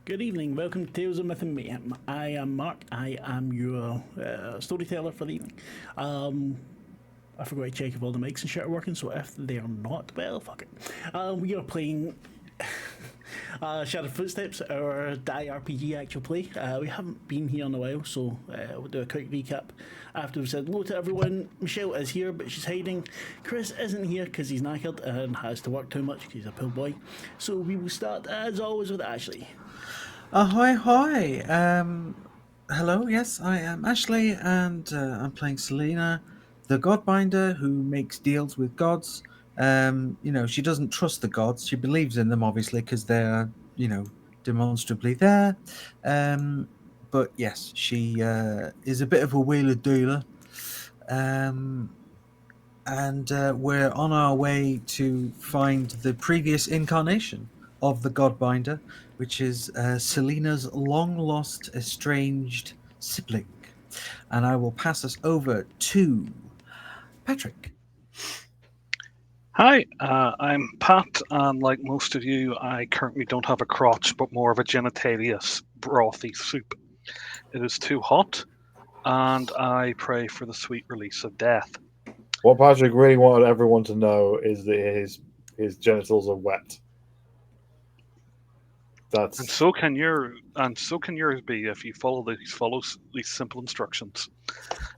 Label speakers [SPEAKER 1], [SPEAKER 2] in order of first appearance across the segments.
[SPEAKER 1] Good evening, welcome to Tales of Myth and Mayhem. I am Mark, I am your storyteller for the evening. I forgot to check if all the mics and shit are working, so if they are not, well, fuck it. We are playing Shattered Footsteps, our Die RPG actual play. We haven't been here in a while, so we'll do a quick recap. After we've said hello to everyone, Michelle is here, but she's hiding. Chris isn't here because he's knackered and has to work too much because he's a poor boy. So we will start, as always, with Ashleigh.
[SPEAKER 2] Ahoy, hoy! Hello, yes, I am Ashleigh, and I'm playing Selena, the Godbinder who makes deals with gods. She doesn't trust the gods. She believes in them, obviously, because they're, demonstrably there. But yes, she is a bit of a wheeler dealer. And we're on our way to find the previous incarnation of the Godbinder, which is Selena's long-lost, estranged sibling. And I will pass us over to Patrick.
[SPEAKER 3] Hi, I'm Pat, and like most of you, I currently don't have a crotch, but more of a genitalia brothy soup. It is too hot, and I pray for the sweet release of death.
[SPEAKER 4] What Patrick really wanted everyone to know is that his genitals are wet.
[SPEAKER 3] And so can yours be if you follow these simple instructions.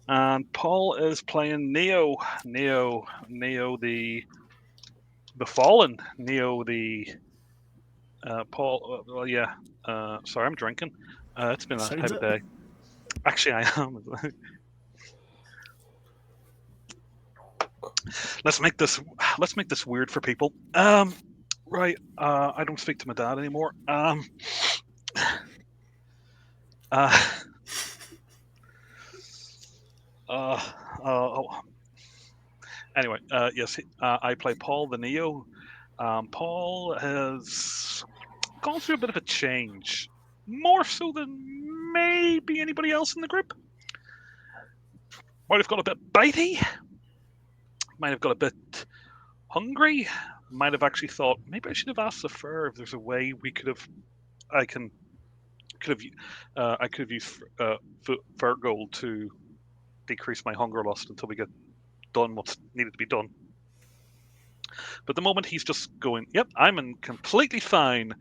[SPEAKER 3] And Paul is playing Neo the fallen, Neo the Paul. Well, yeah. Sorry, I'm drinking. It's been a
[SPEAKER 1] Sounds
[SPEAKER 3] type of
[SPEAKER 1] it.
[SPEAKER 3] day. Actually, I am. Let's make this weird for people. Right. I don't speak to my dad anymore. Anyway, yes, I play Paul the Neo. Paul has gone through a bit of a change, more so than maybe anybody else in the group. Might have got a bit bitey. Might have got a bit hungry. Might have actually thought maybe I should have asked the fur if there's a way we could have. I could have used fur gold to decrease my hunger lust until we get done what's needed to be done. But the moment he's just going, yep, I'm completely fine.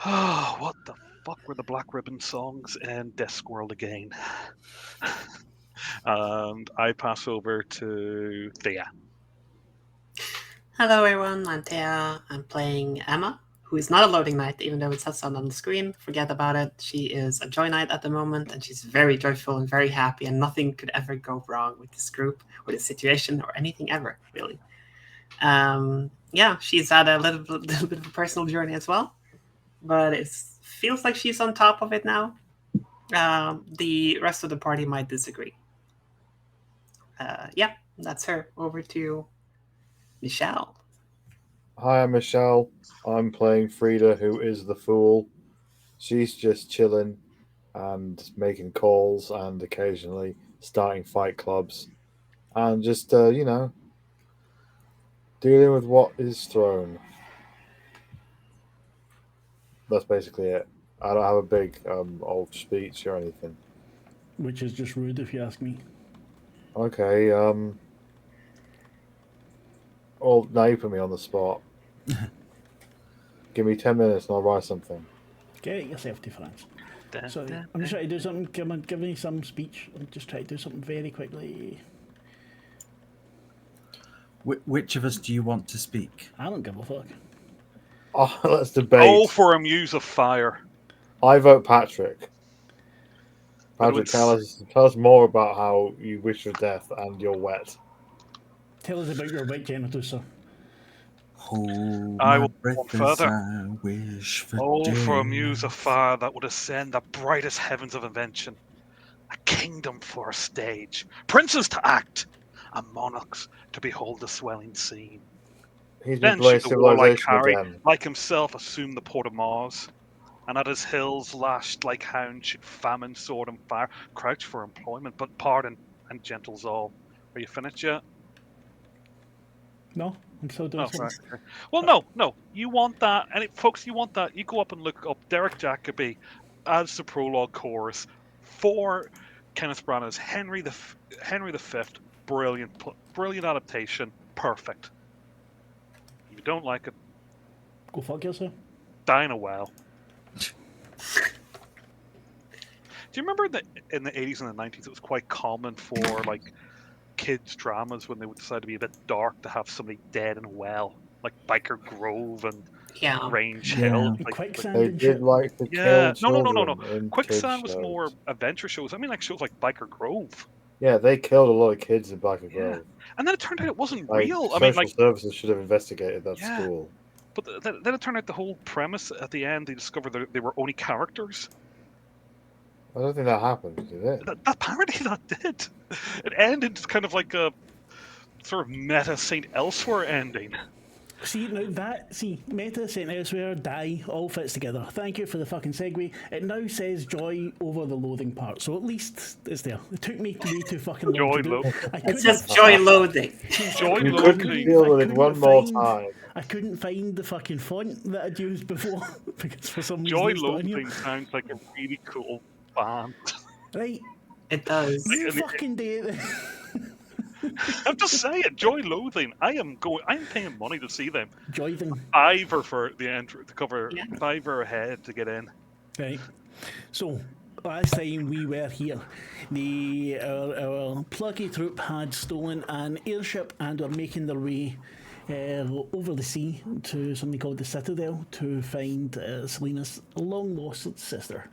[SPEAKER 3] Oh, what the fuck were the Black Ribbon songs in Discworld again? And I pass over to Thea.
[SPEAKER 5] Hello everyone, I'm Thea. I'm playing Emma, who is not a loading knight, even though it says on the screen. Forget about it. She is a joy knight at the moment, and she's very joyful and very happy, and nothing could ever go wrong with this group, or this situation, or anything ever, really. She's had a little bit of a personal journey as well, but it feels like she's on top of it now. The rest of the party might disagree. That's her. Over to Michelle.
[SPEAKER 4] Hi, I'm Michelle. I'm playing Frida, who is the fool. She's just chilling and making calls and occasionally starting fight clubs and just, dealing with what is thrown. That's basically it. I don't have a big old speech or anything.
[SPEAKER 1] Which is just rude if you ask me.
[SPEAKER 4] Okay, well, now you put me on the spot. Give me 10 minutes and I'll write something.
[SPEAKER 1] Get yourself to France. Sorry, I'm just trying to do something. Come on, give me some speech. I'm just trying to do something very quickly.
[SPEAKER 2] Which of us do you want to speak?
[SPEAKER 1] I don't give a fuck.
[SPEAKER 4] Oh, let's debate.
[SPEAKER 3] Oh, for a muse of fire.
[SPEAKER 4] I vote Patrick.
[SPEAKER 3] But
[SPEAKER 4] Patrick, tell us more about how you wish for death and you're wet.
[SPEAKER 1] Tell us about your wet genitals, sir.
[SPEAKER 2] Hold
[SPEAKER 3] I
[SPEAKER 2] my
[SPEAKER 3] will
[SPEAKER 2] breath
[SPEAKER 3] go
[SPEAKER 2] as
[SPEAKER 3] further.
[SPEAKER 2] I wish for
[SPEAKER 3] Oh, for a
[SPEAKER 2] death.
[SPEAKER 3] muse of fire that would ascend the brightest heavens of invention. A kingdom for a stage. Princes to act. And monarchs to behold the swelling scene.
[SPEAKER 4] He's
[SPEAKER 3] Then
[SPEAKER 4] been playing
[SPEAKER 3] should the warlike
[SPEAKER 4] Civilization
[SPEAKER 3] Harry,
[SPEAKER 4] again.
[SPEAKER 3] like himself, assume the port of Mars. And at his hills, lashed like hounds, should famine, sword, and fire crouch for employment. But pardon and gentles all. Are you finished yet?
[SPEAKER 1] No? I'm still doing
[SPEAKER 3] Oh,
[SPEAKER 1] something.
[SPEAKER 3] right. Okay. Well, no. You want that, and folks, you want that. You go up and look up Derek Jacobi as the prologue chorus for Kenneth Branagh's Henry V. Brilliant adaptation. Perfect. If you don't like it,
[SPEAKER 1] Go fuck yourself.
[SPEAKER 3] die in a well. Do you remember that in the 80s and the 90s it was quite common for like kids dramas when they would decide to be a bit dark to have somebody dead in a well, like Biker Grove and
[SPEAKER 5] Yeah.
[SPEAKER 3] Range
[SPEAKER 2] Yeah.
[SPEAKER 3] Hill.
[SPEAKER 1] The quicksand
[SPEAKER 4] They
[SPEAKER 1] and
[SPEAKER 4] did
[SPEAKER 1] shit.
[SPEAKER 4] like to
[SPEAKER 3] Yeah,
[SPEAKER 4] kill
[SPEAKER 3] no.
[SPEAKER 4] children in
[SPEAKER 3] Quicksand
[SPEAKER 4] kids
[SPEAKER 3] was more
[SPEAKER 4] shows.
[SPEAKER 3] adventure shows. I mean, like shows like Biker Grove.
[SPEAKER 4] Yeah, they killed a lot of kids in Biker
[SPEAKER 3] Yeah.
[SPEAKER 4] Grove.
[SPEAKER 3] And then it turned out it wasn't
[SPEAKER 4] Like,
[SPEAKER 3] real. I mean,
[SPEAKER 4] social
[SPEAKER 3] like,
[SPEAKER 4] services should have investigated that
[SPEAKER 3] Yeah.
[SPEAKER 4] school.
[SPEAKER 3] but then it turned out the whole premise at the end, they discovered that they were only characters.
[SPEAKER 4] I don't think that happened, did it?
[SPEAKER 3] Apparently that did. It ended kind of like a sort of meta Saint Elsewhere ending.
[SPEAKER 1] See, now Meta, Saint Elsewhere, Die, all fits together. Thank you for the fucking segue. It now says joy over the loathing part, so at least it's there. It took me way too fucking long
[SPEAKER 3] Joy
[SPEAKER 1] to do.
[SPEAKER 3] loathing.
[SPEAKER 1] I
[SPEAKER 5] It
[SPEAKER 1] couldn't-
[SPEAKER 5] says joy loathing.
[SPEAKER 3] Joy
[SPEAKER 4] You
[SPEAKER 3] loathing.
[SPEAKER 4] couldn't deal with it
[SPEAKER 1] couldn't
[SPEAKER 4] one more
[SPEAKER 1] find-
[SPEAKER 4] time.
[SPEAKER 1] I couldn't find the fucking font that I'd used before because for some reason
[SPEAKER 3] Joy
[SPEAKER 1] it's not in here.
[SPEAKER 3] Loathing sounds like a really cool band.
[SPEAKER 1] Right,
[SPEAKER 5] It does.
[SPEAKER 1] you
[SPEAKER 3] and it-
[SPEAKER 1] fucking do it.
[SPEAKER 3] I'm just saying, Joy Loathing. I'm paying money to see them.
[SPEAKER 1] Joy them.
[SPEAKER 3] $5 for the cover.
[SPEAKER 5] Yeah.
[SPEAKER 3] $5 a head to get in.
[SPEAKER 1] Right. So, last time we were here, our plucky troop had stolen an airship and were making their way over the sea to something called the Citadel to find Selena's long lost sister.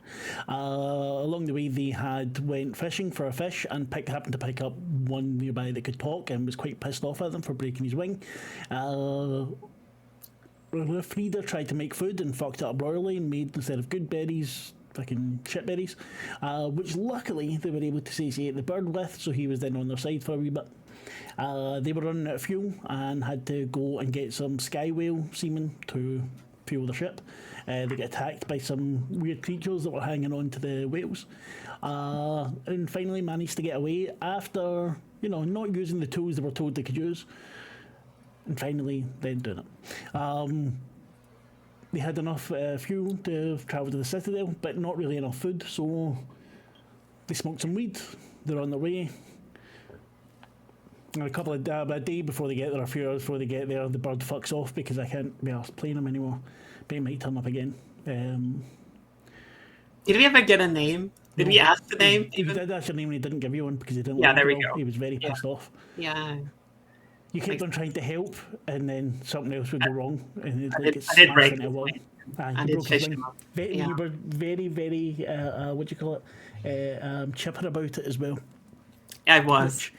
[SPEAKER 1] Along the way, they had went fishing for a fish and happened to pick up one nearby that could talk and was quite pissed off at them for breaking his wing. Frida tried to make food and fucked it up royally and made, instead of good berries, fucking shit berries, which luckily they were able to satiate the bird with, so he was then on their side for a wee bit. They were running out of fuel and had to go and get some sky whale seamen to fuel the ship. They get attacked by some weird creatures that were hanging on to the whales, and finally managed to get away after, not using the tools they were told they could use, and finally then doing it. They had enough fuel to travel to the Citadel, but not really enough food, so they smoked some weed. They're on their way. And a day before they get there, a few hours before they get there, the bird fucks off because I can't be arsed playing him anymore. But he might turn up again.
[SPEAKER 5] Did we ever get a name? Did we ask the name?
[SPEAKER 1] He did ask your name and he didn't give you one because he didn't
[SPEAKER 5] Yeah,
[SPEAKER 1] like
[SPEAKER 5] there
[SPEAKER 1] it
[SPEAKER 5] we
[SPEAKER 1] all.
[SPEAKER 5] go.
[SPEAKER 1] He was very pissed off.
[SPEAKER 5] Yeah.
[SPEAKER 1] You kept on trying to help and then something else would go wrong. And it'd
[SPEAKER 5] I
[SPEAKER 1] like
[SPEAKER 5] did
[SPEAKER 1] it
[SPEAKER 5] break
[SPEAKER 1] smashed into a
[SPEAKER 5] his
[SPEAKER 1] wall.
[SPEAKER 5] wing.
[SPEAKER 1] Aye,
[SPEAKER 5] I
[SPEAKER 1] you
[SPEAKER 5] did
[SPEAKER 1] broke his
[SPEAKER 5] fish
[SPEAKER 1] wing.
[SPEAKER 5] him up.
[SPEAKER 1] Very,
[SPEAKER 5] Yeah.
[SPEAKER 1] You were very, very, what do you call it? Chipper about it as well.
[SPEAKER 5] I was.
[SPEAKER 1] Which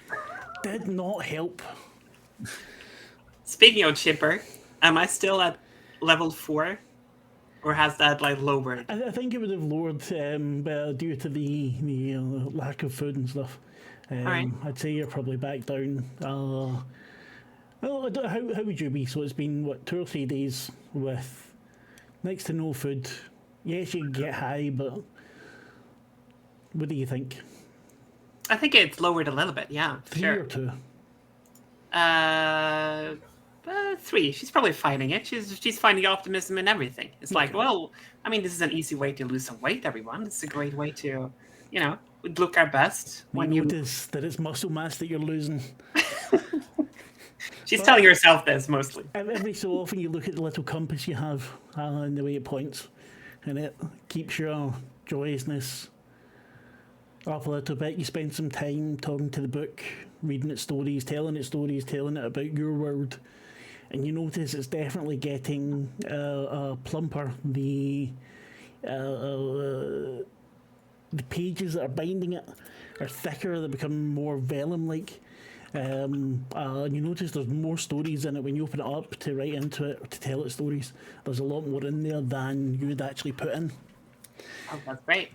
[SPEAKER 1] did not help.
[SPEAKER 5] Speaking of chipper, am I still at level 4? Or has that lowered?
[SPEAKER 1] I think it would have lowered due to the lack of food and stuff.
[SPEAKER 5] Alright.
[SPEAKER 1] I'd say you're probably back down. How would you be? So it's been, 2 or 3 days with next to no food. Yes, you can get high, but what do you think?
[SPEAKER 5] I think it's lowered a little bit, yeah.
[SPEAKER 1] 3
[SPEAKER 5] Sure.
[SPEAKER 1] or 2?
[SPEAKER 5] 3. She's probably finding it. She's finding optimism in everything. It's like,
[SPEAKER 1] Okay.
[SPEAKER 5] well, I mean, this is an easy way to lose some weight, everyone. It's a great way to, look our best. When you,
[SPEAKER 1] notice that it's muscle mass that you're losing.
[SPEAKER 5] she's telling herself this mostly.
[SPEAKER 1] Every so often you look at the little compass you have and the way it points, and it keeps your joyousness up a little bit. You spend some time talking to the book, reading its stories, telling it about your world, and you notice it's definitely getting plumper. The pages that are binding it are thicker, they become more vellum-like. You notice there's more stories in it when you open it up to write into it or to tell it stories. There's a lot more in there than you would actually put in.
[SPEAKER 5] Oh, that's great.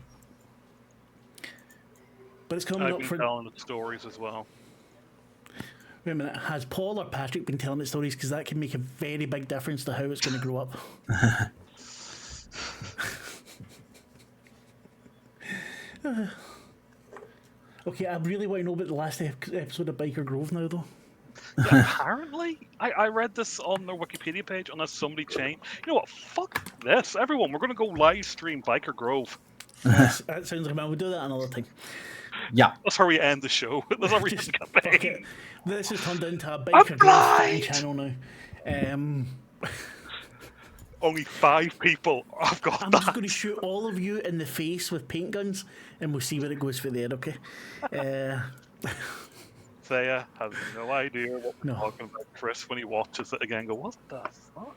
[SPEAKER 1] But it's coming
[SPEAKER 3] I've
[SPEAKER 1] up
[SPEAKER 3] been
[SPEAKER 1] for.
[SPEAKER 3] telling the stories as well.
[SPEAKER 1] Wait a minute, has Paul or Patrick been telling it stories? Because that can make a very big difference to how it's going to grow up. Okay, I really want to know about the last episode of Biker Grove now, though.
[SPEAKER 3] Apparently, I read this on their Wikipedia page unless somebody changed. You know what? Fuck this. Everyone, we're going to go live stream Biker Grove.
[SPEAKER 1] That sounds like a man. We'll do that another time.
[SPEAKER 2] Yeah.
[SPEAKER 3] That's how we end the show. That's how we end the
[SPEAKER 1] Fuck it.
[SPEAKER 3] campaign.
[SPEAKER 1] This has turned into a Biker Grove fan channel now.
[SPEAKER 3] Only 5 people. I've got
[SPEAKER 1] I'm
[SPEAKER 3] that.
[SPEAKER 1] just going to shoot all of you in the face with paint guns, and we'll see where it goes from there, okay?
[SPEAKER 3] Thea has no idea what we're
[SPEAKER 1] No.
[SPEAKER 3] talking about. Chris, when he watches it again, go, what the fuck?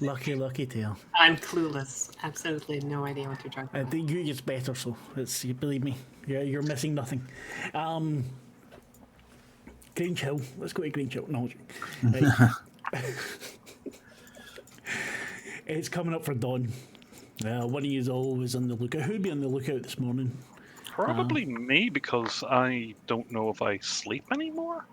[SPEAKER 1] Lucky tail.
[SPEAKER 5] I'm clueless. Absolutely no idea what you're talking about.
[SPEAKER 1] You gets better, so you believe me. You're missing nothing. Green Chill. Let's go to Green Chill. No. Right. It's coming up for dawn. One of you is always on the lookout. Who'd be on the lookout this morning?
[SPEAKER 3] Probably me, because I don't know if I sleep anymore.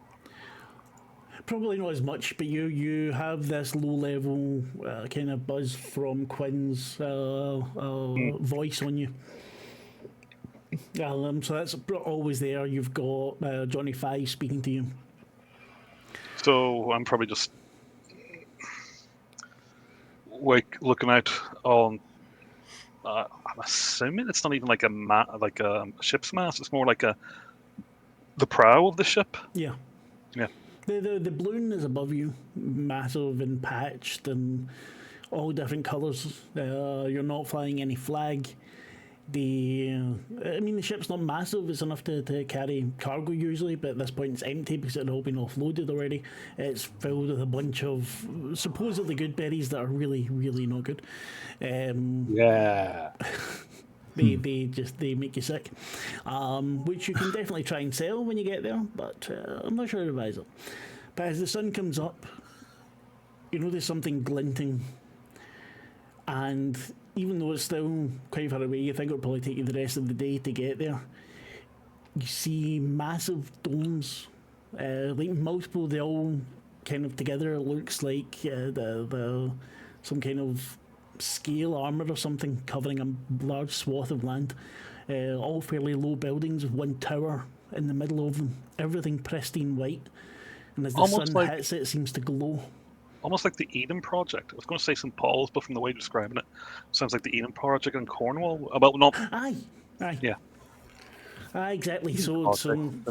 [SPEAKER 1] Probably not as much, but you have this low level kind of buzz from Quinn's voice on you. So that's always there. You've got Johnny Five speaking to you.
[SPEAKER 3] So I'm probably just looking out on. I'm assuming it's not even like a ship's mast. It's more like the prow of the ship.
[SPEAKER 1] Yeah.
[SPEAKER 3] Yeah.
[SPEAKER 1] The balloon is above you, massive and patched and all different colours. You're not flying any flag. The ship's not massive. It's enough to carry cargo usually, but at this point it's empty because it had all been offloaded already. It's filled with a bunch of supposedly good berries that are really, really not good.
[SPEAKER 4] Yeah.
[SPEAKER 1] They make you sick, which you can definitely try and sell when you get there, but I'm not sure I'd advise it. But as the sun comes up, you notice something glinting, and even though it's still quite far away, you think it'll probably take you the rest of the day to get there. You see massive domes, like multiple, they all kind of together. It looks like the some kind of scale armour or something covering a large swath of land. All fairly low buildings with one tower in the middle of them. Everything pristine white. And as the
[SPEAKER 3] Almost
[SPEAKER 1] sun hits it, it seems to glow.
[SPEAKER 3] Almost like the Eden Project. I was going to say St. Paul's, but from the way you're describing it, sounds like the Eden Project in Cornwall. About not.
[SPEAKER 1] Aye.
[SPEAKER 3] Yeah.
[SPEAKER 1] Aye, exactly. So
[SPEAKER 3] An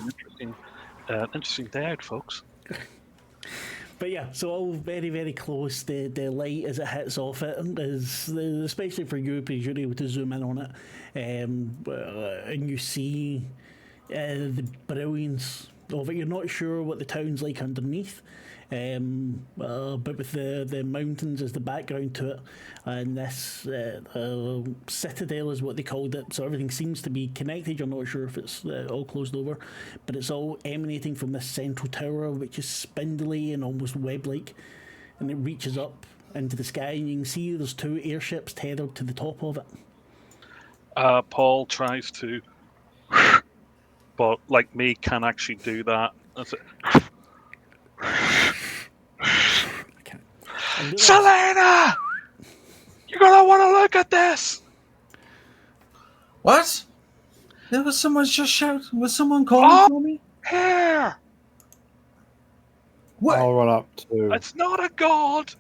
[SPEAKER 3] interesting day out, folks.
[SPEAKER 1] But yeah, so all very, very close. The light as it hits off it is, especially for you, because you're able to zoom in on it, and you see the brilliance of it. You're not sure what the town's like underneath, but with the mountains as the background to it, and this Citadel is what they called it, so everything seems to be connected. You're not sure if it's all closed over, but it's all emanating from this central tower, which is spindly and almost web-like, and it reaches up into the sky, and you can see there's 2 airships tethered to the top of it.
[SPEAKER 3] Paul tries to, but like me, can actually do that. That's it. Selena! You're gonna want to look at this!
[SPEAKER 2] What? There was someone just shouting. Was someone calling for me?
[SPEAKER 3] Here!
[SPEAKER 2] What?
[SPEAKER 4] I'll run up to.
[SPEAKER 3] It's not a god!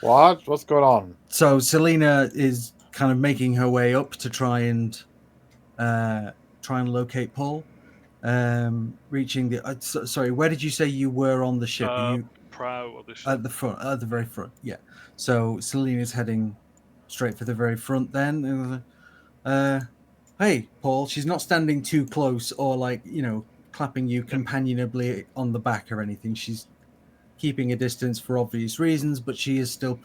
[SPEAKER 4] What? What's going on?
[SPEAKER 2] So Selena is kind of making her way up to try and locate Paul. Reaching the. Sorry, where did you say you were on the ship? Are you
[SPEAKER 3] Prow of the ship.
[SPEAKER 2] at the front? At the very front. Yeah. So Selena's heading straight for the very front. Then, hey, Paul. She's not standing too close or clapping you companionably on the back or anything. She's keeping a distance for obvious reasons, but she is still,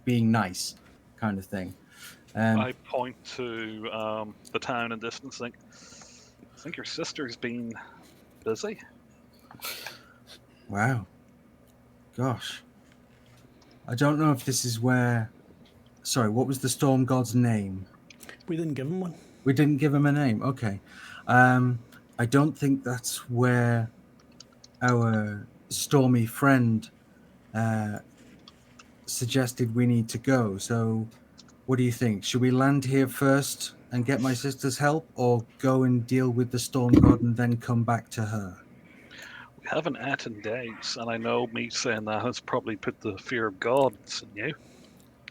[SPEAKER 2] being nice, kind of thing.
[SPEAKER 3] I point to the town in distance. I think your sister's been busy.
[SPEAKER 2] Wow. Gosh. I don't know if this is where. Sorry, what was the storm god's name?
[SPEAKER 1] We didn't give him one.
[SPEAKER 2] We didn't give him a name. Okay. I don't think that's where our stormy friend suggested we need to go. So, what do you think? Should we land here first and get my sister's help, or go and deal with the storm god and then come back to her?
[SPEAKER 3] haven't ate in days, and I know me saying that has probably put the fear of gods in you.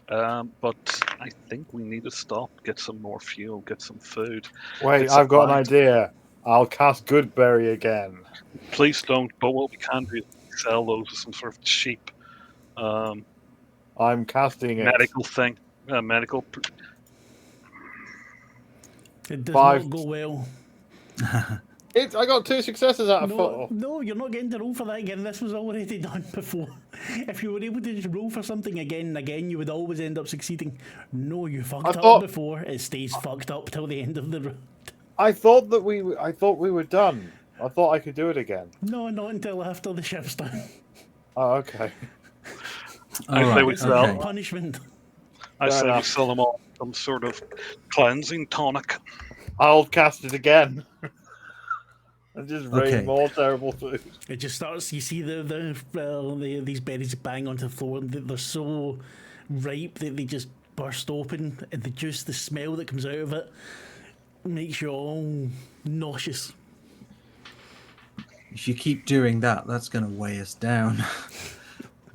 [SPEAKER 3] But I think we need to stop, get some more fuel, get some food.
[SPEAKER 4] Wait,
[SPEAKER 3] Get
[SPEAKER 4] I've got an
[SPEAKER 3] supplies.
[SPEAKER 4] idea. I'll cast Goodberry again.
[SPEAKER 3] Please don't. But what we can do is sell those as some sort of cheap
[SPEAKER 4] I'm casting it.
[SPEAKER 3] medical thing. Medical.
[SPEAKER 1] It does
[SPEAKER 4] 5.
[SPEAKER 1] not go well.
[SPEAKER 4] I got 2 successes out of
[SPEAKER 1] No,
[SPEAKER 4] 4.
[SPEAKER 1] no, you're not getting to roll for that again. This was already done before. If you were able to just roll for something again and again, you would always end up succeeding. No, you fucked up before. It stays fucked up till the end of the round.
[SPEAKER 4] I thought we were done. I thought I could do it again.
[SPEAKER 1] No, not until after the shift's done.
[SPEAKER 4] Oh, okay.
[SPEAKER 3] I say we sell.
[SPEAKER 2] okay.
[SPEAKER 1] Punishment.
[SPEAKER 3] I
[SPEAKER 4] Fair
[SPEAKER 3] say we
[SPEAKER 4] enough.
[SPEAKER 3] sell them all some sort of cleansing tonic.
[SPEAKER 4] I'll cast it again. And just rain
[SPEAKER 2] Okay.
[SPEAKER 4] more terrible food.
[SPEAKER 1] It just starts. You see these berries bang onto the floor, and they're so ripe that they just burst open, and the juice, the smell that comes out of it, makes you all nauseous.
[SPEAKER 2] If you keep doing that, that's going to weigh us down.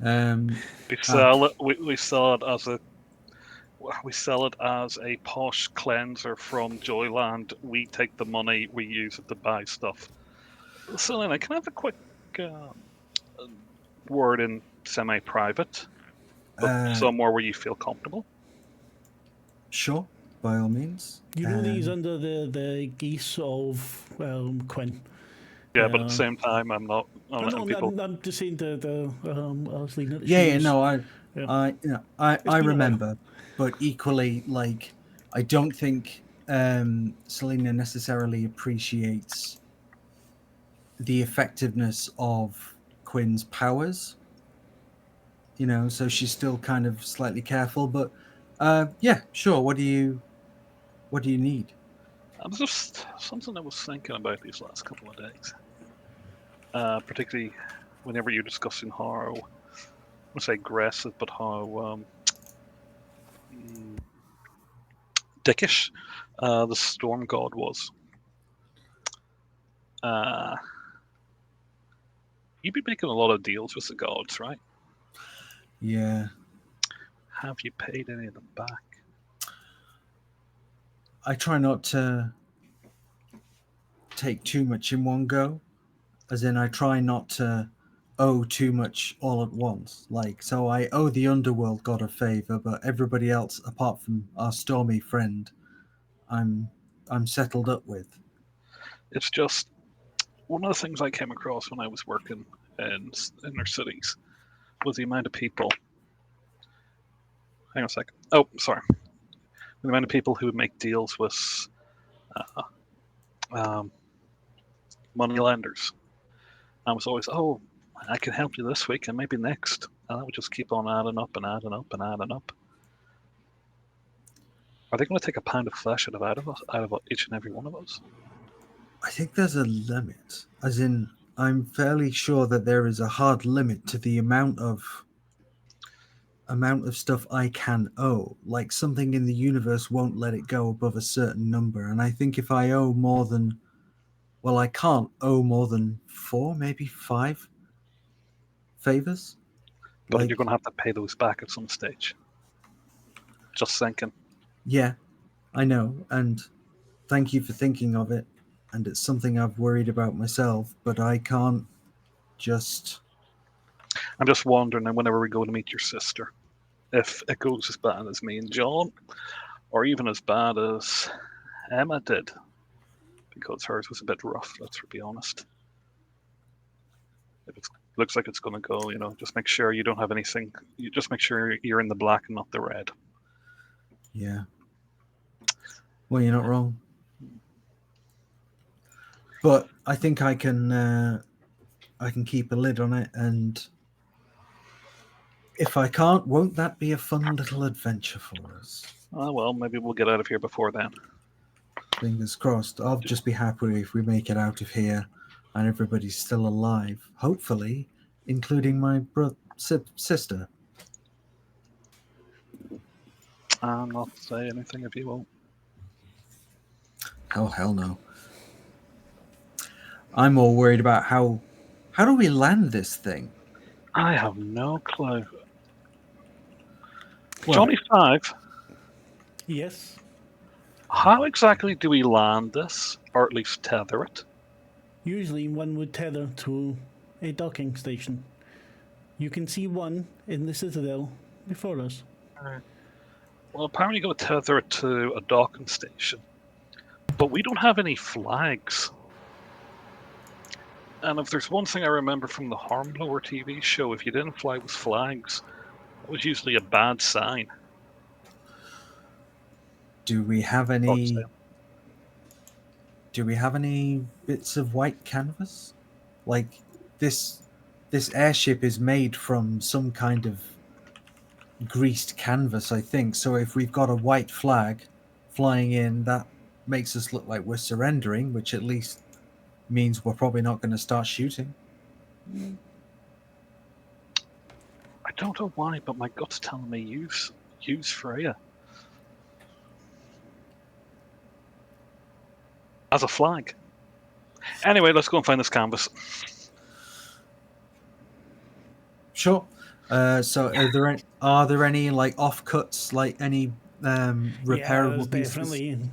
[SPEAKER 3] We sell it. We sell it as a. We sell it as a posh cleanser from Joyland. We take the money, we use it to buy stuff. Selena, can I have a quick word in semi-private, but somewhere where you feel comfortable?
[SPEAKER 2] Sure, by all means.
[SPEAKER 1] You know these under the geese of Quinn.
[SPEAKER 3] Yeah, but at the same time, I'm not.
[SPEAKER 1] I'm just saying I was leading at the
[SPEAKER 2] Yeah,
[SPEAKER 1] shoes.
[SPEAKER 2] no,
[SPEAKER 1] Yeah.
[SPEAKER 2] I
[SPEAKER 1] been a
[SPEAKER 2] remember, but equally, like, I don't think Selena necessarily appreciates the effectiveness of Quinn's powers. You know, so she's still kind of slightly careful. But yeah, sure. What do you need?
[SPEAKER 3] It's just something I was thinking about these last couple of days. Particularly whenever you're discussing how, I wouldn't say aggressive, but how dickish the storm god was. You'd be making a lot of deals with the gods, right?
[SPEAKER 2] Yeah.
[SPEAKER 3] Have you paid any of them back?
[SPEAKER 2] I try not to take too much in one go, as in I try not to owe too much all at once. Like, so I owe the underworld god a favor, but everybody else, apart from our stormy friend, I'm settled up with.
[SPEAKER 3] It's just one of the things I came across when I was working in inner cities was the amount of people. Hang on a second. Oh, sorry. The amount of people who would make deals with money lenders. I was always, oh, I can help you this week and maybe next. And that would just keep on adding up and adding up and adding up. Are they going to take a pound of flesh out of each and every one of us?
[SPEAKER 2] I think there's a limit, as in I'm fairly sure that there is a hard limit to the amount of stuff I can owe. Like, something in the universe won't let it go above a certain number, and I think if I owe more than, well, I can't owe more than 4, maybe 5 favors.
[SPEAKER 3] But
[SPEAKER 2] Like,
[SPEAKER 3] you're going to have to pay those back at some stage. Just thinking.
[SPEAKER 2] yeah, I know, and thank you for thinking of it, and it's something I've worried about myself, but I can't just...
[SPEAKER 3] I'm just wondering, and whenever we go to meet your sister, if it goes as bad as me and John, or even as bad as Emma did, because hers was a bit rough, let's be honest. If it looks like it's going to go, just make sure you don't have anything. You just make sure you're in the black and not the red.
[SPEAKER 2] Yeah. Well, you're not wrong. But I think I can keep a lid on it, and if I can't, won't that be a fun little adventure for us?
[SPEAKER 3] Oh, well, maybe we'll get out of here before then.
[SPEAKER 2] Fingers crossed. I'll just be happy if we make it out of here and everybody's still alive. Hopefully, including my sister.
[SPEAKER 3] I'll not say anything if you won't.
[SPEAKER 2] Oh, hell no. I'm more worried about how How do we land this thing?
[SPEAKER 3] I have no clue.
[SPEAKER 2] Well,
[SPEAKER 3] Johnny Five,
[SPEAKER 1] Yes.
[SPEAKER 3] how exactly do we land this, or at least tether it?
[SPEAKER 1] Usually one would tether to a docking station. You can see one in the Citadel before us.
[SPEAKER 3] Well, apparently you've got to tether it to a docking station. But we don't have any flags. And if there's one thing I remember from the Hornblower TV show, if you didn't fly with flags, that was usually a bad sign.
[SPEAKER 2] do we have
[SPEAKER 3] Thought
[SPEAKER 2] any?
[SPEAKER 3] so.
[SPEAKER 2] Do we have any bits of white canvas? Like this airship is made from some kind of greased canvas, I think. So if we've got a white flag flying in, that makes us look like we're surrendering, which at least means we're probably not going to start shooting.
[SPEAKER 3] I don't know why, but my gut's telling me use Freya as a flag. Anyway, let's go and find this canvas.
[SPEAKER 2] Sure. So are there any like offcuts, like any repairable pieces?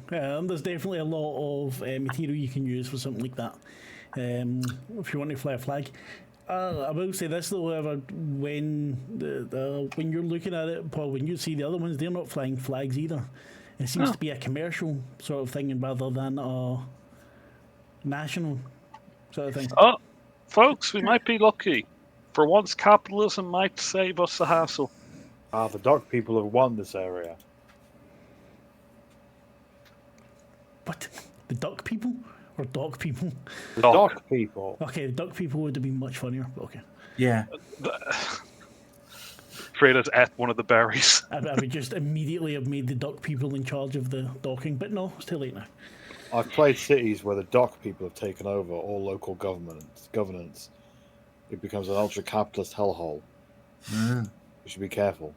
[SPEAKER 1] There's definitely a lot of material you can use for something like that. If you want to fly a flag. I will say this though, however, when when you're looking at it, Paul, when you see the other ones, they're not flying flags either. It seems to be a commercial sort of thing rather than a national sort of thing.
[SPEAKER 3] Oh, folks, we might be lucky. For once, capitalism might save us the hassle.
[SPEAKER 4] The dock people have won this area.
[SPEAKER 1] What? The duck people? Or dog people?
[SPEAKER 4] The
[SPEAKER 3] Dock.
[SPEAKER 4] dock people.
[SPEAKER 1] Okay, the duck people would have been much funnier. But okay.
[SPEAKER 2] Yeah.
[SPEAKER 3] Freda's ate one of the berries.
[SPEAKER 1] I would just immediately have made the duck people in charge of the docking, but no, it's too late now.
[SPEAKER 4] I've played cities where the dock people have taken over all local governance. It becomes an ultra-capitalist hellhole.
[SPEAKER 2] Mm.
[SPEAKER 4] You should be careful.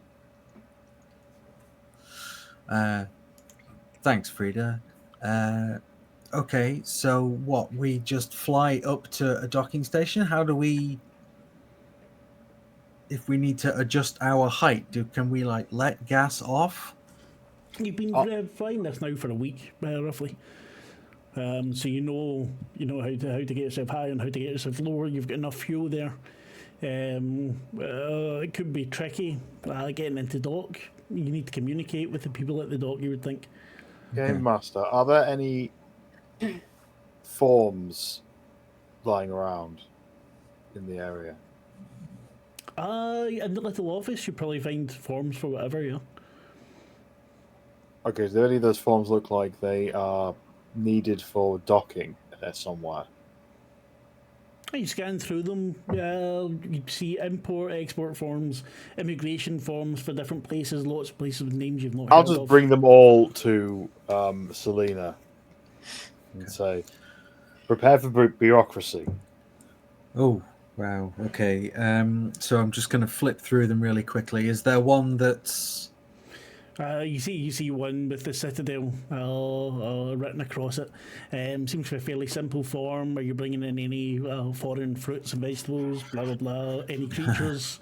[SPEAKER 2] Thanks, Frida. Okay, so what? We just fly up to a docking station? How do we... If we need to adjust our height, can we like let gas off?
[SPEAKER 1] You've been flying this now for a week, roughly. So you know how to get yourself high and how to get yourself lower. You've got enough fuel there. It could be tricky getting into dock. You need to communicate with the people at the dock, you would think.
[SPEAKER 4] Game Master, are there any forms lying around in the area?
[SPEAKER 1] In the little office, you probably find forms for whatever, yeah.
[SPEAKER 4] Okay, do any of those forms look like they are needed for docking somewhere?
[SPEAKER 1] You scan through them, you see import, export forms, immigration forms for different places, lots of places with names you've not heard
[SPEAKER 4] I'll
[SPEAKER 1] of.
[SPEAKER 4] just bring them all to Selena and say, prepare for bureaucracy.
[SPEAKER 2] Oh, wow. Okay. So I'm just going to flip through them really quickly. Is there one that's...
[SPEAKER 1] You see one with the Citadel written across it. Seems to be a fairly simple form. Are you bringing in any foreign fruits and vegetables? Blah blah blah. Any creatures?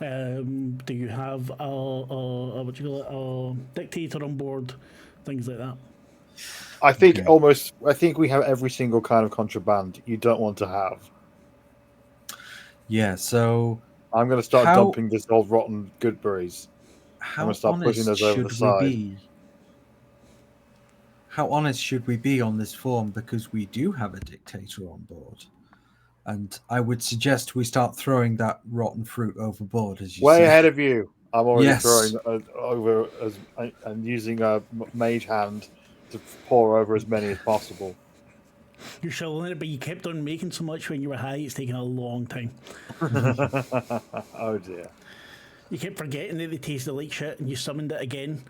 [SPEAKER 1] Do you have a dictator on board? Things like that.
[SPEAKER 4] I think we have every single kind of contraband you don't want to have.
[SPEAKER 2] Yeah, so...
[SPEAKER 4] I'm going to start dumping this old rotten Goodberries.
[SPEAKER 2] How
[SPEAKER 4] I'm going to start pushing those over the side.
[SPEAKER 2] How honest should we be on this form? Because we do have a dictator on board. And I would suggest we start throwing that rotten fruit overboard, as you
[SPEAKER 4] Way
[SPEAKER 2] see.
[SPEAKER 4] ahead of you. I'm already
[SPEAKER 2] Yes.
[SPEAKER 4] throwing over and using a mage hand to pour over as many as possible.
[SPEAKER 1] You're shoveling it, but you kept on making so much when you were high. It's taken a long time.
[SPEAKER 4] Oh dear.
[SPEAKER 1] You kept forgetting that they tasted like shit, and you summoned it again,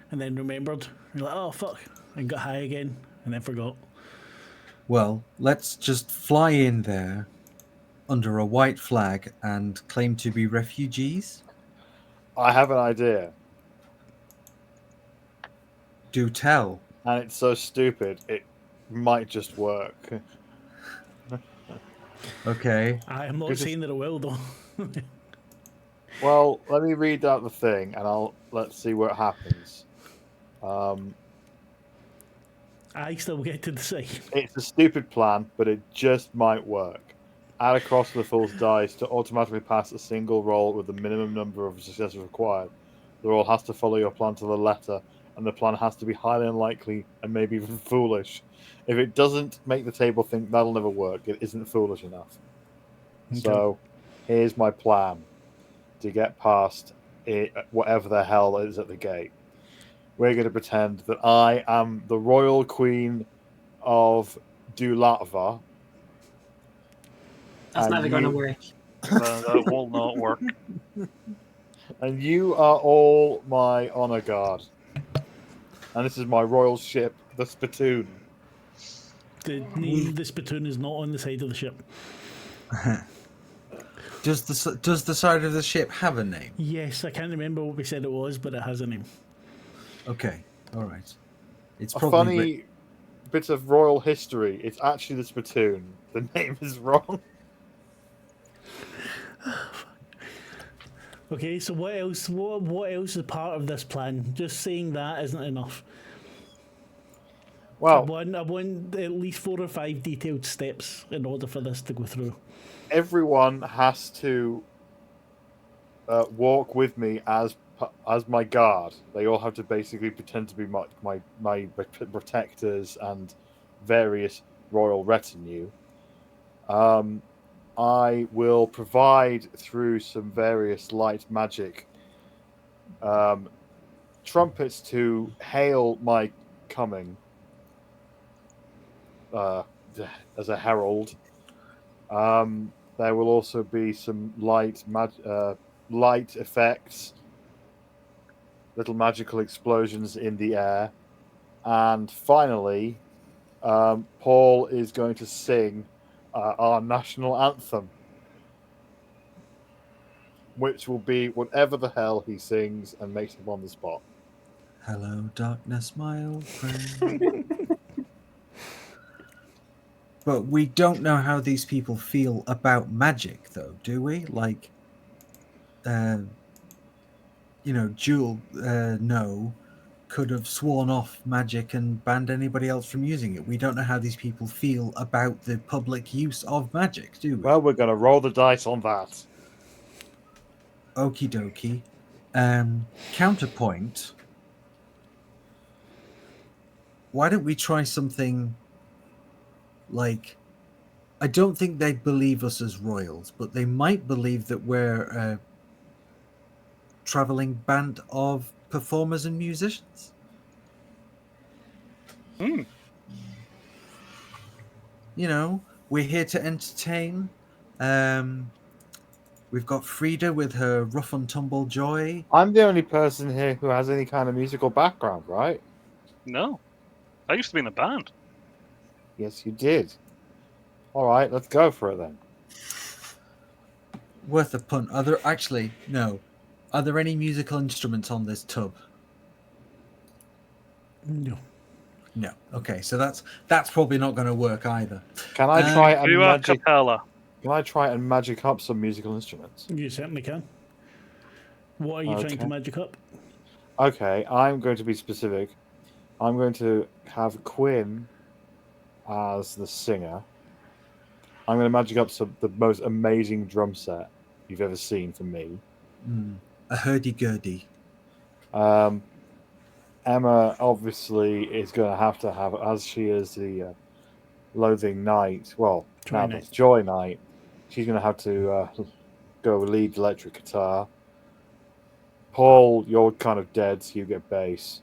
[SPEAKER 1] and then remembered. You're like, oh fuck, and got high again, and then forgot.
[SPEAKER 2] Well, let's just fly in there under a white flag and claim to be refugees.
[SPEAKER 4] I have an idea.
[SPEAKER 2] Do tell.
[SPEAKER 4] And it's so stupid, it might just work.
[SPEAKER 2] Okay.
[SPEAKER 1] I am not
[SPEAKER 4] Because
[SPEAKER 1] saying that it will, though.
[SPEAKER 4] Well, let me read out the thing, and let's see what happens.
[SPEAKER 1] I still get to decide.
[SPEAKER 4] It's a stupid plan, but it just might work. Add a cross to the fool's dice to automatically pass a single roll with the minimum number of successes required. The roll has to follow your plan to the letter, and the plan has to be highly unlikely and maybe even foolish. If it doesn't make the table think that'll never work, it isn't foolish enough.
[SPEAKER 1] Okay.
[SPEAKER 4] So, here's my plan to get past it, whatever the hell is at the gate. We're going to pretend that I am the royal queen of Dulatva.
[SPEAKER 5] That's
[SPEAKER 4] And
[SPEAKER 5] never going to work.
[SPEAKER 3] That will not work.
[SPEAKER 4] And you are all my honor guard. And this is my royal ship, the Spittoon.
[SPEAKER 1] The name of the spittoon is not on the side of the ship.
[SPEAKER 2] Does the side of the ship have a name?
[SPEAKER 1] Yes, I can't remember what we said it was, but it has a name.
[SPEAKER 2] Okay, all right. It's
[SPEAKER 4] A
[SPEAKER 2] probably
[SPEAKER 4] funny bit of royal history. It's actually the Spittoon. The name is wrong.
[SPEAKER 1] Okay, so what else? What else is part of this plan? Just saying that isn't enough. I
[SPEAKER 4] Well,
[SPEAKER 1] want at least 4 or 5 detailed steps in order for this to go through.
[SPEAKER 4] everyone has to walk with me as my guard. They all have to basically pretend to be my protectors and various royal retinue. I will provide through some various light magic trumpets to hail my coming as a herald. There will also be some light effects, little magical explosions in the air, and finally, Paul is going to sing our national anthem, which will be whatever the hell he sings and makes him on the spot.
[SPEAKER 2] Hello, darkness, my old friend. But we don't know how these people feel about magic, though, do we? Like, Jewel, no, could have sworn off magic and banned anybody else from using it. We don't know how these people feel about the public use of magic, do we?
[SPEAKER 4] Well, we're going to roll the dice on that.
[SPEAKER 2] Okie dokie. Counterpoint. Why don't we try something like... I don't think they'd believe us as royals, but they might believe that we're a traveling band of performers and musicians.
[SPEAKER 3] Hmm.
[SPEAKER 2] We're here to entertain. We've got Frida with her rough and tumble joy.
[SPEAKER 4] I'm the only person here who has any kind of musical background, right?
[SPEAKER 3] No. I used to be in a band.
[SPEAKER 4] Yes, you did. All right, let's go for it then.
[SPEAKER 2] Worth a punt. No. Are there any musical instruments on this tub?
[SPEAKER 1] No.
[SPEAKER 2] No. Okay, so that's probably not going to work either.
[SPEAKER 4] Can I try and
[SPEAKER 3] Do a
[SPEAKER 4] magic?
[SPEAKER 3] cappella.
[SPEAKER 4] Can I try and magic up some musical instruments?
[SPEAKER 1] You certainly can. What are you trying to
[SPEAKER 4] Okay.
[SPEAKER 1] magic up?
[SPEAKER 4] Okay, I'm going to be specific. I'm going to have Quinn as the singer. I'm going to magic up the most amazing drum set you've ever seen from me.
[SPEAKER 2] A hurdy-gurdy.
[SPEAKER 4] Emma obviously is going to have, as she is the Loathing Knight, well,
[SPEAKER 1] Joy
[SPEAKER 4] now
[SPEAKER 1] Knight.
[SPEAKER 4] that's Joy Knight, she's going to have to go lead electric guitar. Paul, you're kind of dead, so you get bass.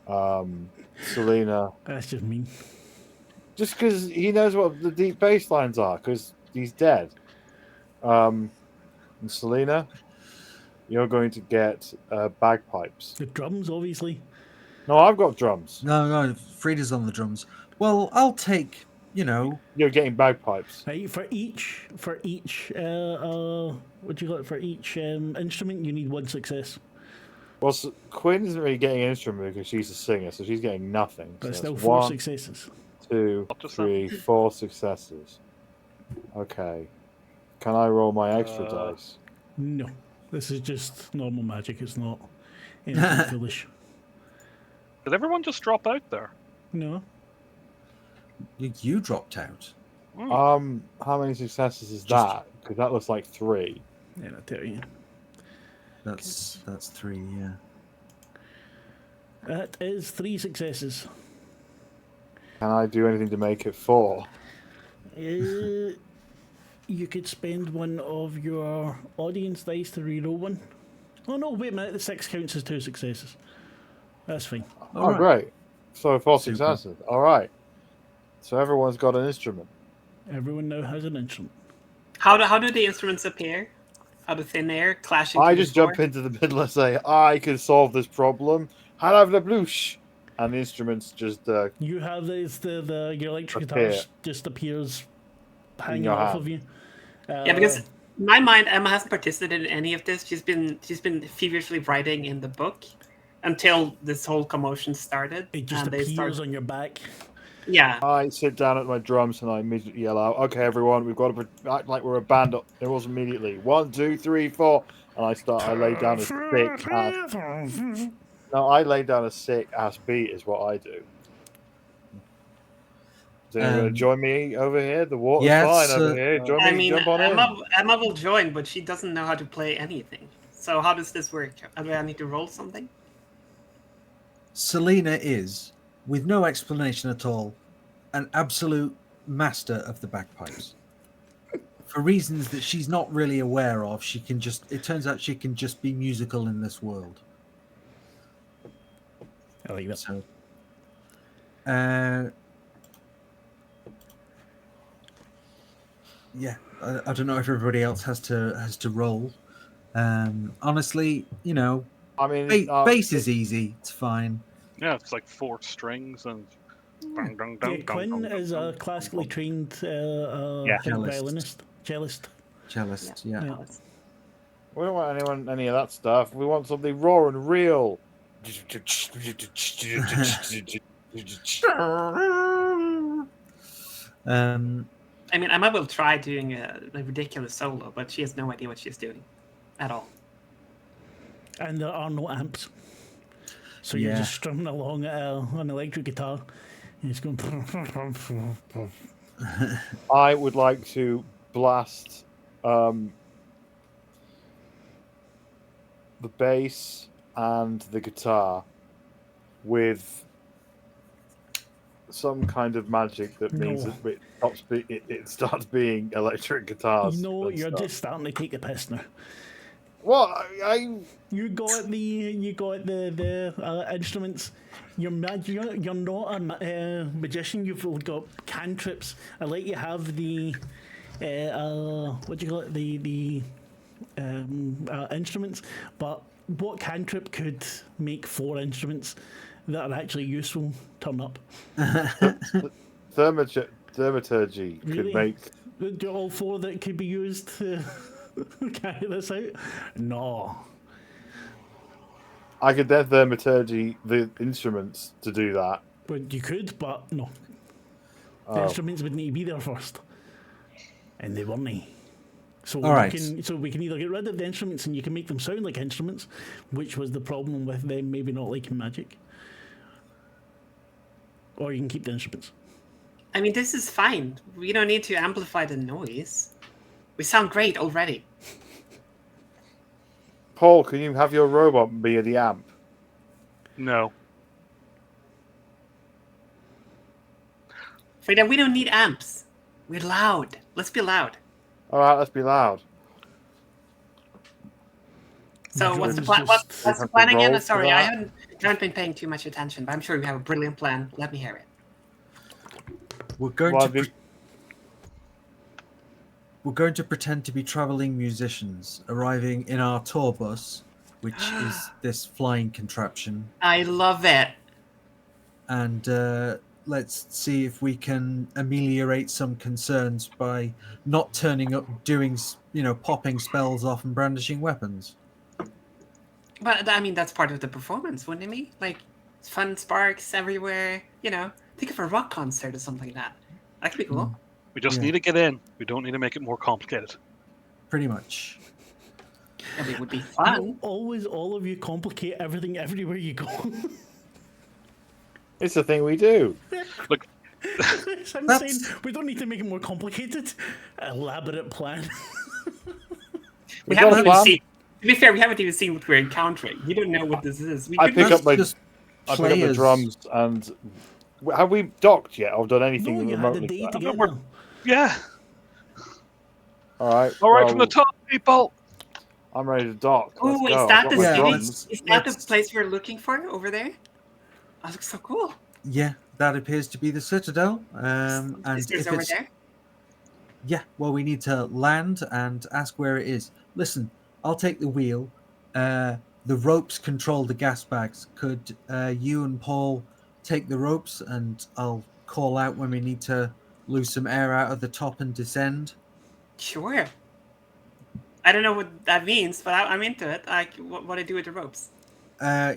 [SPEAKER 4] Selena,
[SPEAKER 1] That's just mean.
[SPEAKER 4] just because he knows what the deep bass lines are, because he's dead. And Selena, you're going to get bagpipes.
[SPEAKER 1] The drums, obviously.
[SPEAKER 4] No, I've got drums.
[SPEAKER 2] No, Frida's on the drums. Well, I'll take,
[SPEAKER 4] You're getting bagpipes.
[SPEAKER 1] Right, for each, what do you got for each instrument? You need 1 success.
[SPEAKER 4] Well, Quinn isn't really getting an instrument because she's a singer, so she's getting nothing.
[SPEAKER 1] But
[SPEAKER 4] So
[SPEAKER 1] still
[SPEAKER 4] that's
[SPEAKER 1] 4
[SPEAKER 4] 1,
[SPEAKER 1] successes.
[SPEAKER 4] 2,
[SPEAKER 3] Up to
[SPEAKER 4] 3, 4 successes. Okay. Can I roll my extra dice?
[SPEAKER 1] No, this is just normal magic. It's not anything foolish.
[SPEAKER 3] Did everyone just drop out there?
[SPEAKER 1] No.
[SPEAKER 2] You dropped out.
[SPEAKER 4] How many successes is
[SPEAKER 2] Just-
[SPEAKER 4] that? Because that looks like 3.
[SPEAKER 1] Yeah, I'll tell you.
[SPEAKER 2] That's 3. Yeah.
[SPEAKER 1] That is 3 successes.
[SPEAKER 4] Can I do anything to make it 4?
[SPEAKER 1] You could spend one of your audience dice to reroll one. Oh no, wait a minute, the 6 counts as 2 successes. That's fine.
[SPEAKER 4] Oh, great. So 4
[SPEAKER 2] Super.
[SPEAKER 4] successes. All right. So everyone's got an instrument.
[SPEAKER 1] Everyone now has an instrument.
[SPEAKER 5] How do the instruments appear? Out of thin air, clashing?
[SPEAKER 4] I
[SPEAKER 5] to the
[SPEAKER 4] just jump
[SPEAKER 5] floor?
[SPEAKER 4] into the middle and say, I can solve this problem. Have the blush. And the instruments just
[SPEAKER 1] You have this, your electric
[SPEAKER 4] Appear.
[SPEAKER 1] guitar just appears hanging
[SPEAKER 4] your
[SPEAKER 1] off
[SPEAKER 4] hand.
[SPEAKER 1] of you.
[SPEAKER 5] Yeah, because in my mind, Emma hasn't participated in any of this. She's been feverishly writing in the book until this whole commotion started.
[SPEAKER 1] it just
[SPEAKER 5] and they
[SPEAKER 1] appears
[SPEAKER 5] start-
[SPEAKER 1] on your back.
[SPEAKER 5] Yeah,
[SPEAKER 4] I sit down at my drums and I immediately yell out, okay, everyone, we've got to act like we're a band. It was immediately 1, 2, 3, 4. And I lay down a sick ass. No, I lay down a sick ass beat is what I do. Is anyone going to join me over here? The water's
[SPEAKER 2] Yes,
[SPEAKER 4] fine over here. Join
[SPEAKER 5] I
[SPEAKER 4] me,
[SPEAKER 5] mean,
[SPEAKER 4] jump on in.
[SPEAKER 5] Emma will join, but she doesn't know how to play anything. So how does this work? Do I need to roll something?
[SPEAKER 2] Selena is, with no explanation at all, an absolute master of the bagpipes. For reasons that she's not really aware of, it turns out she can just be musical in this world.
[SPEAKER 1] I like that.
[SPEAKER 2] So, yeah, I don't know if everybody else has to roll. Honestly,
[SPEAKER 4] I mean,
[SPEAKER 2] bass is easy. It's fine.
[SPEAKER 3] Yeah, it's like 4 strings and. Dun, dun,
[SPEAKER 1] Yeah,
[SPEAKER 3] dun, dun,
[SPEAKER 1] Quinn
[SPEAKER 3] dun,
[SPEAKER 1] is
[SPEAKER 3] dun,
[SPEAKER 1] a
[SPEAKER 3] dun,
[SPEAKER 1] classically
[SPEAKER 3] dun.
[SPEAKER 1] trained
[SPEAKER 2] Cellist.
[SPEAKER 1] cellist.
[SPEAKER 2] Cellist, yeah.
[SPEAKER 1] Yeah.
[SPEAKER 4] we don't want any of that stuff. We want something raw and real.
[SPEAKER 5] I mean, Emma will try doing a ridiculous solo, but she has no idea what she's doing at all.
[SPEAKER 1] And there are no amps. So you're
[SPEAKER 2] Yeah.
[SPEAKER 1] just strumming along an electric guitar. And it's going.
[SPEAKER 4] I would like to blast the bass and the guitar with some kind of magic that means
[SPEAKER 1] No.
[SPEAKER 4] that it starts being electric guitars.
[SPEAKER 1] No,
[SPEAKER 4] and
[SPEAKER 1] you're
[SPEAKER 4] stuff.
[SPEAKER 1] just starting to take the piss now.
[SPEAKER 4] What?
[SPEAKER 1] You got the instruments. You're not a magician. You've got cantrips. I let you have the what do you call it? The instruments. But what cantrip could make 4 instruments that are actually useful turn up?
[SPEAKER 4] Thaumaturgy
[SPEAKER 1] Really?
[SPEAKER 4] could make.
[SPEAKER 1] Do all 4 that could be used to carry this out? No.
[SPEAKER 4] I could then thaumaturgy the instruments to do that.
[SPEAKER 1] But you could, but no. The
[SPEAKER 4] Oh.
[SPEAKER 1] instruments would need to be there first. And they weren't. So
[SPEAKER 2] All right.
[SPEAKER 1] we can either get rid of the instruments and you can make them sound like instruments, which was the problem with them maybe not liking magic. Or you can keep the instruments.
[SPEAKER 5] I mean, this is fine. We don't need to amplify the noise. We sound great already.
[SPEAKER 4] Paul, can you have your robot be the amp?
[SPEAKER 3] No.
[SPEAKER 5] Frida, we don't need amps. We're loud. Let's be loud.
[SPEAKER 4] All right, let's be loud.
[SPEAKER 5] So
[SPEAKER 1] The
[SPEAKER 5] what's the
[SPEAKER 1] drums
[SPEAKER 5] plan? What's
[SPEAKER 1] just-
[SPEAKER 5] the plan again?
[SPEAKER 4] roll for
[SPEAKER 5] Sorry, I
[SPEAKER 4] that.
[SPEAKER 5] haven't been paying too much attention, but I'm sure we have a brilliant plan. Let me hear it.
[SPEAKER 2] We're going
[SPEAKER 4] Well,
[SPEAKER 2] to we're going to pretend to be traveling musicians arriving in our tour bus, which is this flying contraption,
[SPEAKER 5] I love it.
[SPEAKER 2] and let's see if we can ameliorate some concerns by not turning up, doing popping spells off and brandishing weapons.
[SPEAKER 5] But I mean, that's part of the performance, wouldn't it be? Like, fun sparks everywhere. Think of a rock concert or something like that. That could be cool.
[SPEAKER 3] We just
[SPEAKER 2] Yeah.
[SPEAKER 3] need to get in. We don't need to make it more complicated.
[SPEAKER 2] Pretty much.
[SPEAKER 5] And it would be
[SPEAKER 1] You
[SPEAKER 5] fun.
[SPEAKER 1] always, all of you complicate everything everywhere you go.
[SPEAKER 4] It's the thing we do.
[SPEAKER 3] Look,
[SPEAKER 1] I'm
[SPEAKER 2] That's-
[SPEAKER 1] saying we don't need to make it more complicated. Elaborate plan.
[SPEAKER 5] We
[SPEAKER 4] got
[SPEAKER 5] haven't
[SPEAKER 4] a
[SPEAKER 5] even
[SPEAKER 4] plan?
[SPEAKER 5] seen. To be fair, we haven't even seen what we're encountering. We don't know what this is. We
[SPEAKER 4] I
[SPEAKER 5] could
[SPEAKER 4] pick
[SPEAKER 2] Let's
[SPEAKER 4] up my
[SPEAKER 2] just
[SPEAKER 4] I
[SPEAKER 2] play
[SPEAKER 4] pick up the
[SPEAKER 2] as-
[SPEAKER 4] drums and have we docked yet or done anything
[SPEAKER 1] No, you had
[SPEAKER 4] remotely?
[SPEAKER 1] a day
[SPEAKER 4] for that?
[SPEAKER 1] together.
[SPEAKER 3] yeah.
[SPEAKER 4] All right.
[SPEAKER 3] All right,
[SPEAKER 4] well,
[SPEAKER 3] from the top, people.
[SPEAKER 4] I'm ready to dock. Let's
[SPEAKER 5] Oh,
[SPEAKER 4] go.
[SPEAKER 5] is that
[SPEAKER 4] I've
[SPEAKER 5] the
[SPEAKER 4] got my
[SPEAKER 2] Yeah,
[SPEAKER 5] city?
[SPEAKER 4] drums.
[SPEAKER 5] Is that the
[SPEAKER 2] let's-
[SPEAKER 5] place we're looking for over there? That looks so cool.
[SPEAKER 2] Yeah, that appears to be the Citadel. And
[SPEAKER 5] Is
[SPEAKER 2] if
[SPEAKER 5] over
[SPEAKER 2] it's
[SPEAKER 5] there?
[SPEAKER 2] yeah, well, we need to land and ask where it is. Listen, I'll take the wheel. The ropes control the gas bags. Could you and Paul take the ropes, and I'll call out when we need to lose some air out of the top and descend?
[SPEAKER 5] Sure. I don't know what that means, but I'm into it. Like, what do I do with the ropes?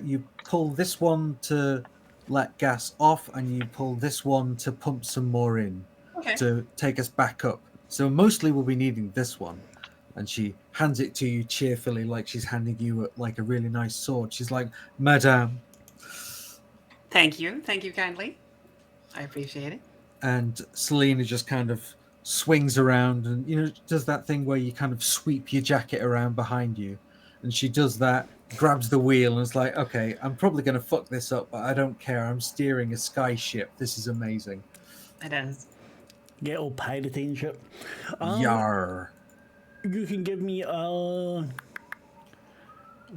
[SPEAKER 2] You pull this one to let gas off, and you pull this one to pump some more in
[SPEAKER 5] Okay.
[SPEAKER 2] to take us back up. So mostly we'll be needing this one. And she hands it to you cheerfully, like she's handing you like a really nice sword. She's like, Madame.
[SPEAKER 5] Thank you kindly. I appreciate it.
[SPEAKER 2] And Selena just kind of swings around and, does that thing where you kind of sweep your jacket around behind you. And she does that, grabs the wheel, and is like, okay, I'm probably going to fuck this up, but I don't care. I'm steering a sky ship. This is amazing.
[SPEAKER 5] It is.
[SPEAKER 1] Get all piratey and shit.
[SPEAKER 2] Yar.
[SPEAKER 1] You can give me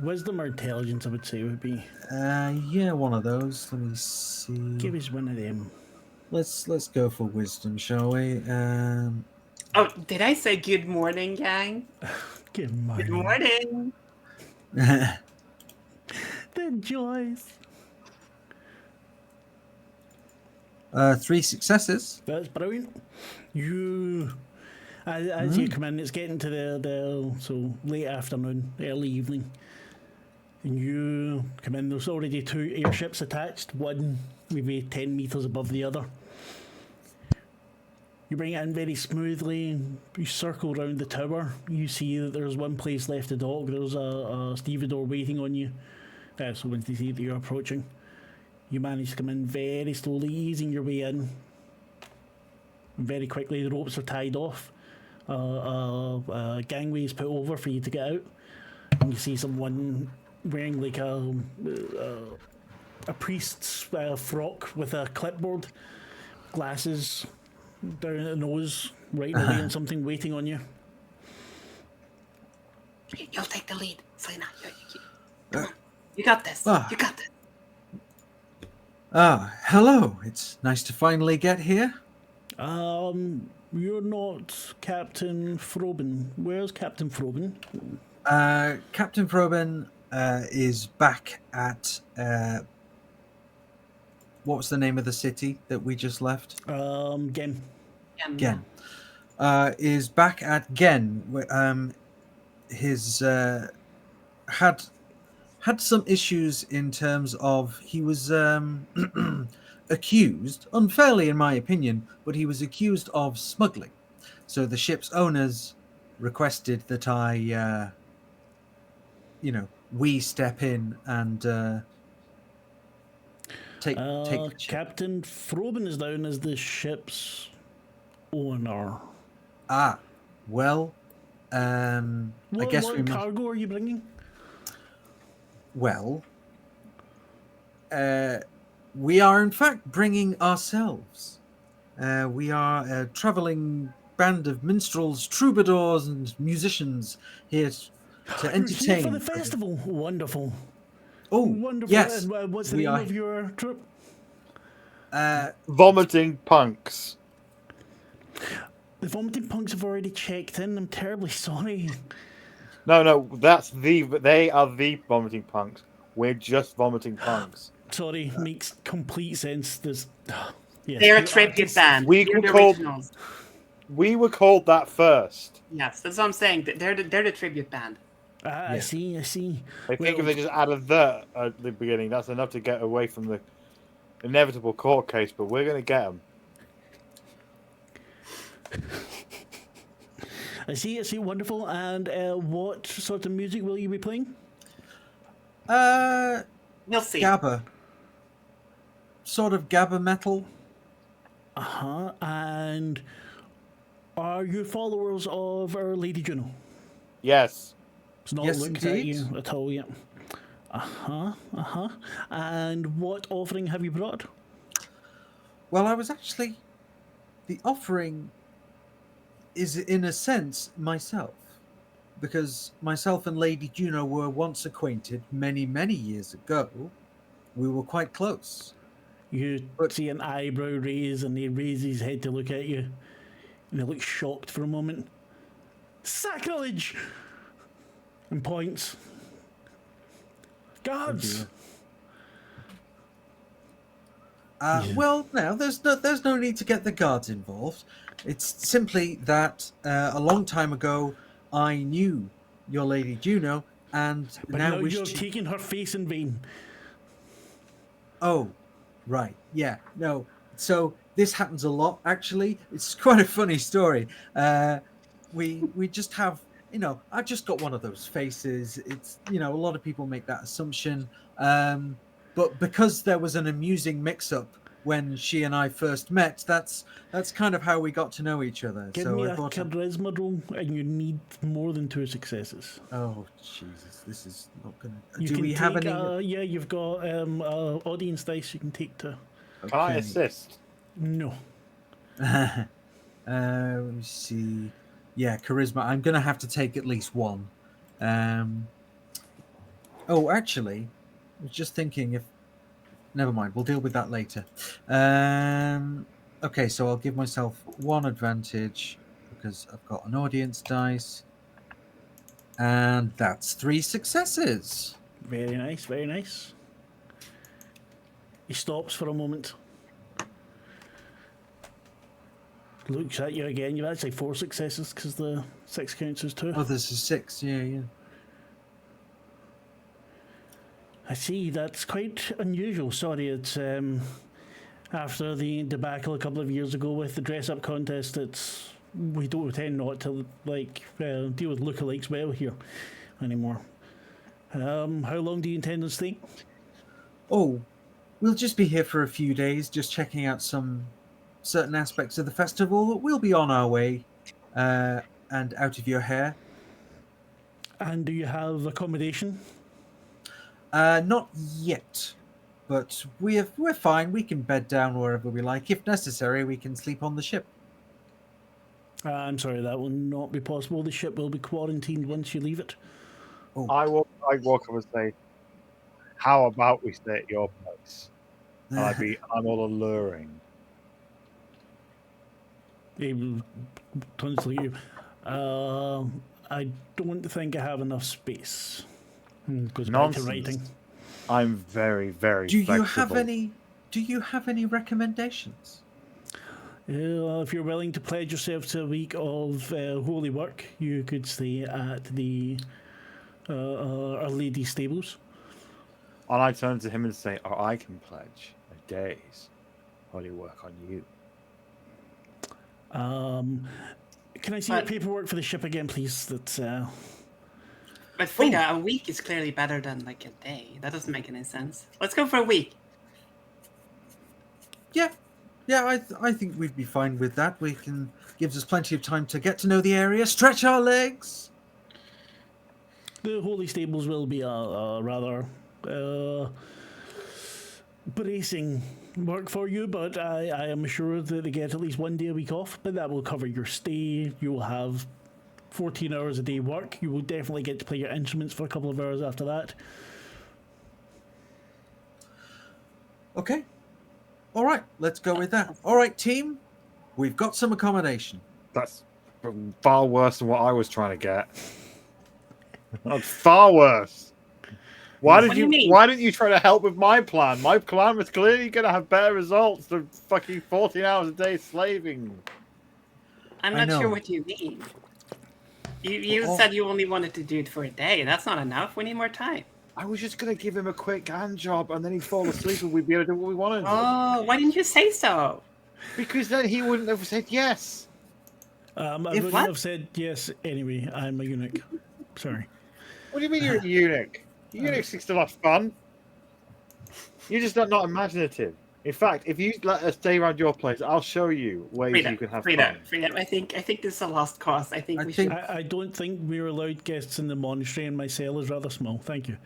[SPEAKER 1] wisdom or intelligence, I would say would be.
[SPEAKER 2] Yeah, one of those. Let me see.
[SPEAKER 1] Give us one of them.
[SPEAKER 2] Let's go for wisdom, shall we?
[SPEAKER 5] Oh, did I say good morning, gang?
[SPEAKER 1] Good
[SPEAKER 5] Good
[SPEAKER 1] morning.
[SPEAKER 5] morning.
[SPEAKER 1] The joys.
[SPEAKER 2] 3 successes.
[SPEAKER 1] That's brilliant. You, as you come in, it's getting to the so late afternoon, early evening, and you come in. There's already 2 airships attached. One maybe 10 meters above the other. You bring it in very smoothly. You circle around the tower. You see that there's one place left to dock. There's a stevedore waiting on you. So once they see that you're approaching, you manage to come in very slowly, easing your way in. Very quickly, the ropes are tied off. Gangway is put over for you to get out. And you see someone wearing like a priest's frock with a clipboard, glasses down at the nose, writing away on something, waiting on you.
[SPEAKER 5] You'll take the lead, Selena. Come on. You got this.
[SPEAKER 2] Ah.
[SPEAKER 5] You got this.
[SPEAKER 2] Hello. It's nice to finally get here.
[SPEAKER 1] You're not Captain Frobin. Where's Captain Frobin?
[SPEAKER 2] Captain Frobin is back at what was the name of the city that we just left?
[SPEAKER 1] Gen.
[SPEAKER 2] Gen. Is back at Gen. His had some issues in terms of he was accused, unfairly in my opinion, but he was accused of smuggling. So the ship's owners requested that we step in and take the ship.
[SPEAKER 1] Captain Frobin is down as the ship's owner.
[SPEAKER 2] Well, I guess
[SPEAKER 1] what
[SPEAKER 2] we must.
[SPEAKER 1] cargo are you bringing?
[SPEAKER 2] Well, we are in fact bringing ourselves. We are a traveling band of minstrels, troubadours, and musicians here to
[SPEAKER 1] You're
[SPEAKER 2] entertain.
[SPEAKER 1] here for the festival. Wonderful.
[SPEAKER 2] Oh,
[SPEAKER 1] Wonderful.
[SPEAKER 2] yes.
[SPEAKER 1] And, what's the
[SPEAKER 2] we
[SPEAKER 1] name
[SPEAKER 2] are-
[SPEAKER 1] of your troupe?
[SPEAKER 4] Vomiting punks.
[SPEAKER 1] The vomiting punks have already checked in. I'm terribly sorry.
[SPEAKER 4] No, they are the vomiting punks. We're just vomiting punks.
[SPEAKER 1] Sorry, makes complete sense. There's, yes,
[SPEAKER 5] They're a
[SPEAKER 1] you
[SPEAKER 5] tribute
[SPEAKER 1] are-
[SPEAKER 5] band.
[SPEAKER 4] We
[SPEAKER 5] They're
[SPEAKER 4] were
[SPEAKER 5] the
[SPEAKER 4] called-
[SPEAKER 5] originals.
[SPEAKER 4] We were called that first.
[SPEAKER 5] Yes, that's what I'm saying. They're the tribute band.
[SPEAKER 1] I see.
[SPEAKER 4] I think
[SPEAKER 1] Well-
[SPEAKER 4] if they just added that at the beginning, that's enough to get away from the inevitable court case. But we're going to get them.
[SPEAKER 1] I see, wonderful. And what sort of music will you be playing?
[SPEAKER 5] We'll see.
[SPEAKER 2] Gabba. Sort of Gabba metal.
[SPEAKER 1] Uh-huh. And are you followers of Our Lady Juno?
[SPEAKER 4] Yes.
[SPEAKER 1] It's not
[SPEAKER 2] Yes,
[SPEAKER 1] looked at
[SPEAKER 2] indeed.
[SPEAKER 1] you at all yet. And what offering have you brought?
[SPEAKER 2] Well, I was actually... The offering is, in a sense, myself. Because myself and Lady Juno were once acquainted many, many years ago. We were quite close.
[SPEAKER 1] You
[SPEAKER 2] But-
[SPEAKER 1] see an eyebrow raise, and he raises his head to look at you. And he looks shocked for a moment. Sacrilege! And points. Guards!
[SPEAKER 2] Well, no, there's no need to get the guards involved. It's simply that a long time ago I knew your Lady Juno, and
[SPEAKER 1] But
[SPEAKER 2] now
[SPEAKER 1] now
[SPEAKER 2] wish
[SPEAKER 1] you have
[SPEAKER 2] to...
[SPEAKER 1] taken her face in vain.
[SPEAKER 2] Oh, right, yeah, no. So this happens a lot, actually. It's quite a funny story. We just have, I've just got one of those faces. It's, a lot of people make that assumption. But because there was an amusing mix-up when she and I first met, that's kind of how we got to know each other.
[SPEAKER 1] Give
[SPEAKER 2] So
[SPEAKER 1] me
[SPEAKER 2] I
[SPEAKER 1] a
[SPEAKER 2] thought,
[SPEAKER 1] charisma roll, and you need more than 2 successes.
[SPEAKER 2] oh Jesus, this is not gonna.
[SPEAKER 1] You
[SPEAKER 2] Do
[SPEAKER 1] can
[SPEAKER 2] we
[SPEAKER 1] take,
[SPEAKER 2] have any?
[SPEAKER 1] yeah, you've got audience dice you can take to...
[SPEAKER 4] Can I
[SPEAKER 2] Okay.
[SPEAKER 4] assist?
[SPEAKER 1] No.
[SPEAKER 2] Let me see. Yeah, charisma. I'm gonna have to take at least one. Oh, actually, I was just thinking if. Never mind. We'll deal with that later. Okay, so I'll give myself 1 advantage because I've got an audience dice, and that's 3 successes.
[SPEAKER 1] Very nice, very nice. He stops for a moment. Looks at you again. You've actually 4 successes because the 6 counts as 2.
[SPEAKER 2] Oh, there's a 6. Yeah.
[SPEAKER 1] I see, that's quite unusual. Sorry, it's after the debacle a couple of years ago with the dress-up contest. We don't tend not to deal with lookalikes well here anymore. How long do you intend on staying?
[SPEAKER 2] Oh, we'll just be here for a few days, just checking out some certain aspects of the festival. We'll be on our way, and out of your hair.
[SPEAKER 1] And do you have accommodation?
[SPEAKER 2] Not yet, but we're fine. We can bed down wherever we like. If necessary, we can sleep on the ship.
[SPEAKER 1] I'm sorry, that will not be possible. The ship will be quarantined once you leave it.
[SPEAKER 4] I walk up and say, "How about we stay at your place?" And I'm all alluring.
[SPEAKER 1] He turns to you. I don't think I have enough space. Goes back to
[SPEAKER 4] Nonsense.
[SPEAKER 1] writing.
[SPEAKER 4] I'm very, very.
[SPEAKER 2] Do you have
[SPEAKER 4] flexible.
[SPEAKER 2] any? Do you have any recommendations?
[SPEAKER 1] If you're willing to pledge yourself to a week of holy work, you could stay at the Our Lady Stables.
[SPEAKER 4] And I turn to him and say, "Oh, I can pledge a day's holy work on you."
[SPEAKER 1] Can I see your paperwork for the ship again, please? That's
[SPEAKER 5] But Frida, a week is clearly better than like a day. That doesn't make any sense. Let's go for a week.
[SPEAKER 2] Yeah. I think we'd be fine with that. Gives us plenty of time to get to know the area, stretch our legs.
[SPEAKER 1] the Holy Stables will be a rather bracing work for you, but I am sure that they get at least 1 day a week off, but that will cover your stay. You will have 14 hours a day work. You will definitely get to play your instruments for a couple of hours after that.
[SPEAKER 2] Okay. All right, let's go with that. All right, team, we've got some accommodation.
[SPEAKER 4] That's far worse than what I was trying to get. That's far worse. Why
[SPEAKER 5] What do you mean?
[SPEAKER 4] Why didn't you try to help with my plan? My plan was clearly going to have better results than fucking 14 hours a day slaving.
[SPEAKER 5] I'm
[SPEAKER 2] I
[SPEAKER 5] not sure
[SPEAKER 2] know.
[SPEAKER 5] what you mean. You said you only wanted to do it for a day. That's not enough. We need more time.
[SPEAKER 4] I was just going to give him a quick hand job and then he'd fall asleep and we'd be able to do what we wanted.
[SPEAKER 5] Oh, why didn't you say so?
[SPEAKER 4] Because then he wouldn't have said yes.
[SPEAKER 1] I
[SPEAKER 2] If
[SPEAKER 1] wouldn't
[SPEAKER 5] what?
[SPEAKER 1] have said yes anyway. I'm a eunuch. Sorry.
[SPEAKER 4] What do you mean you're a eunuch? Eunuchs are still have fun. You're just not imaginative. In fact, if you let us stay around your place, I'll show you ways you can have fun.
[SPEAKER 5] Frida, I think this is a lost cause. I think
[SPEAKER 2] I
[SPEAKER 5] we
[SPEAKER 2] think-
[SPEAKER 5] should.
[SPEAKER 1] I don't think we're allowed guests in the monastery, and my cell is rather small. Thank you.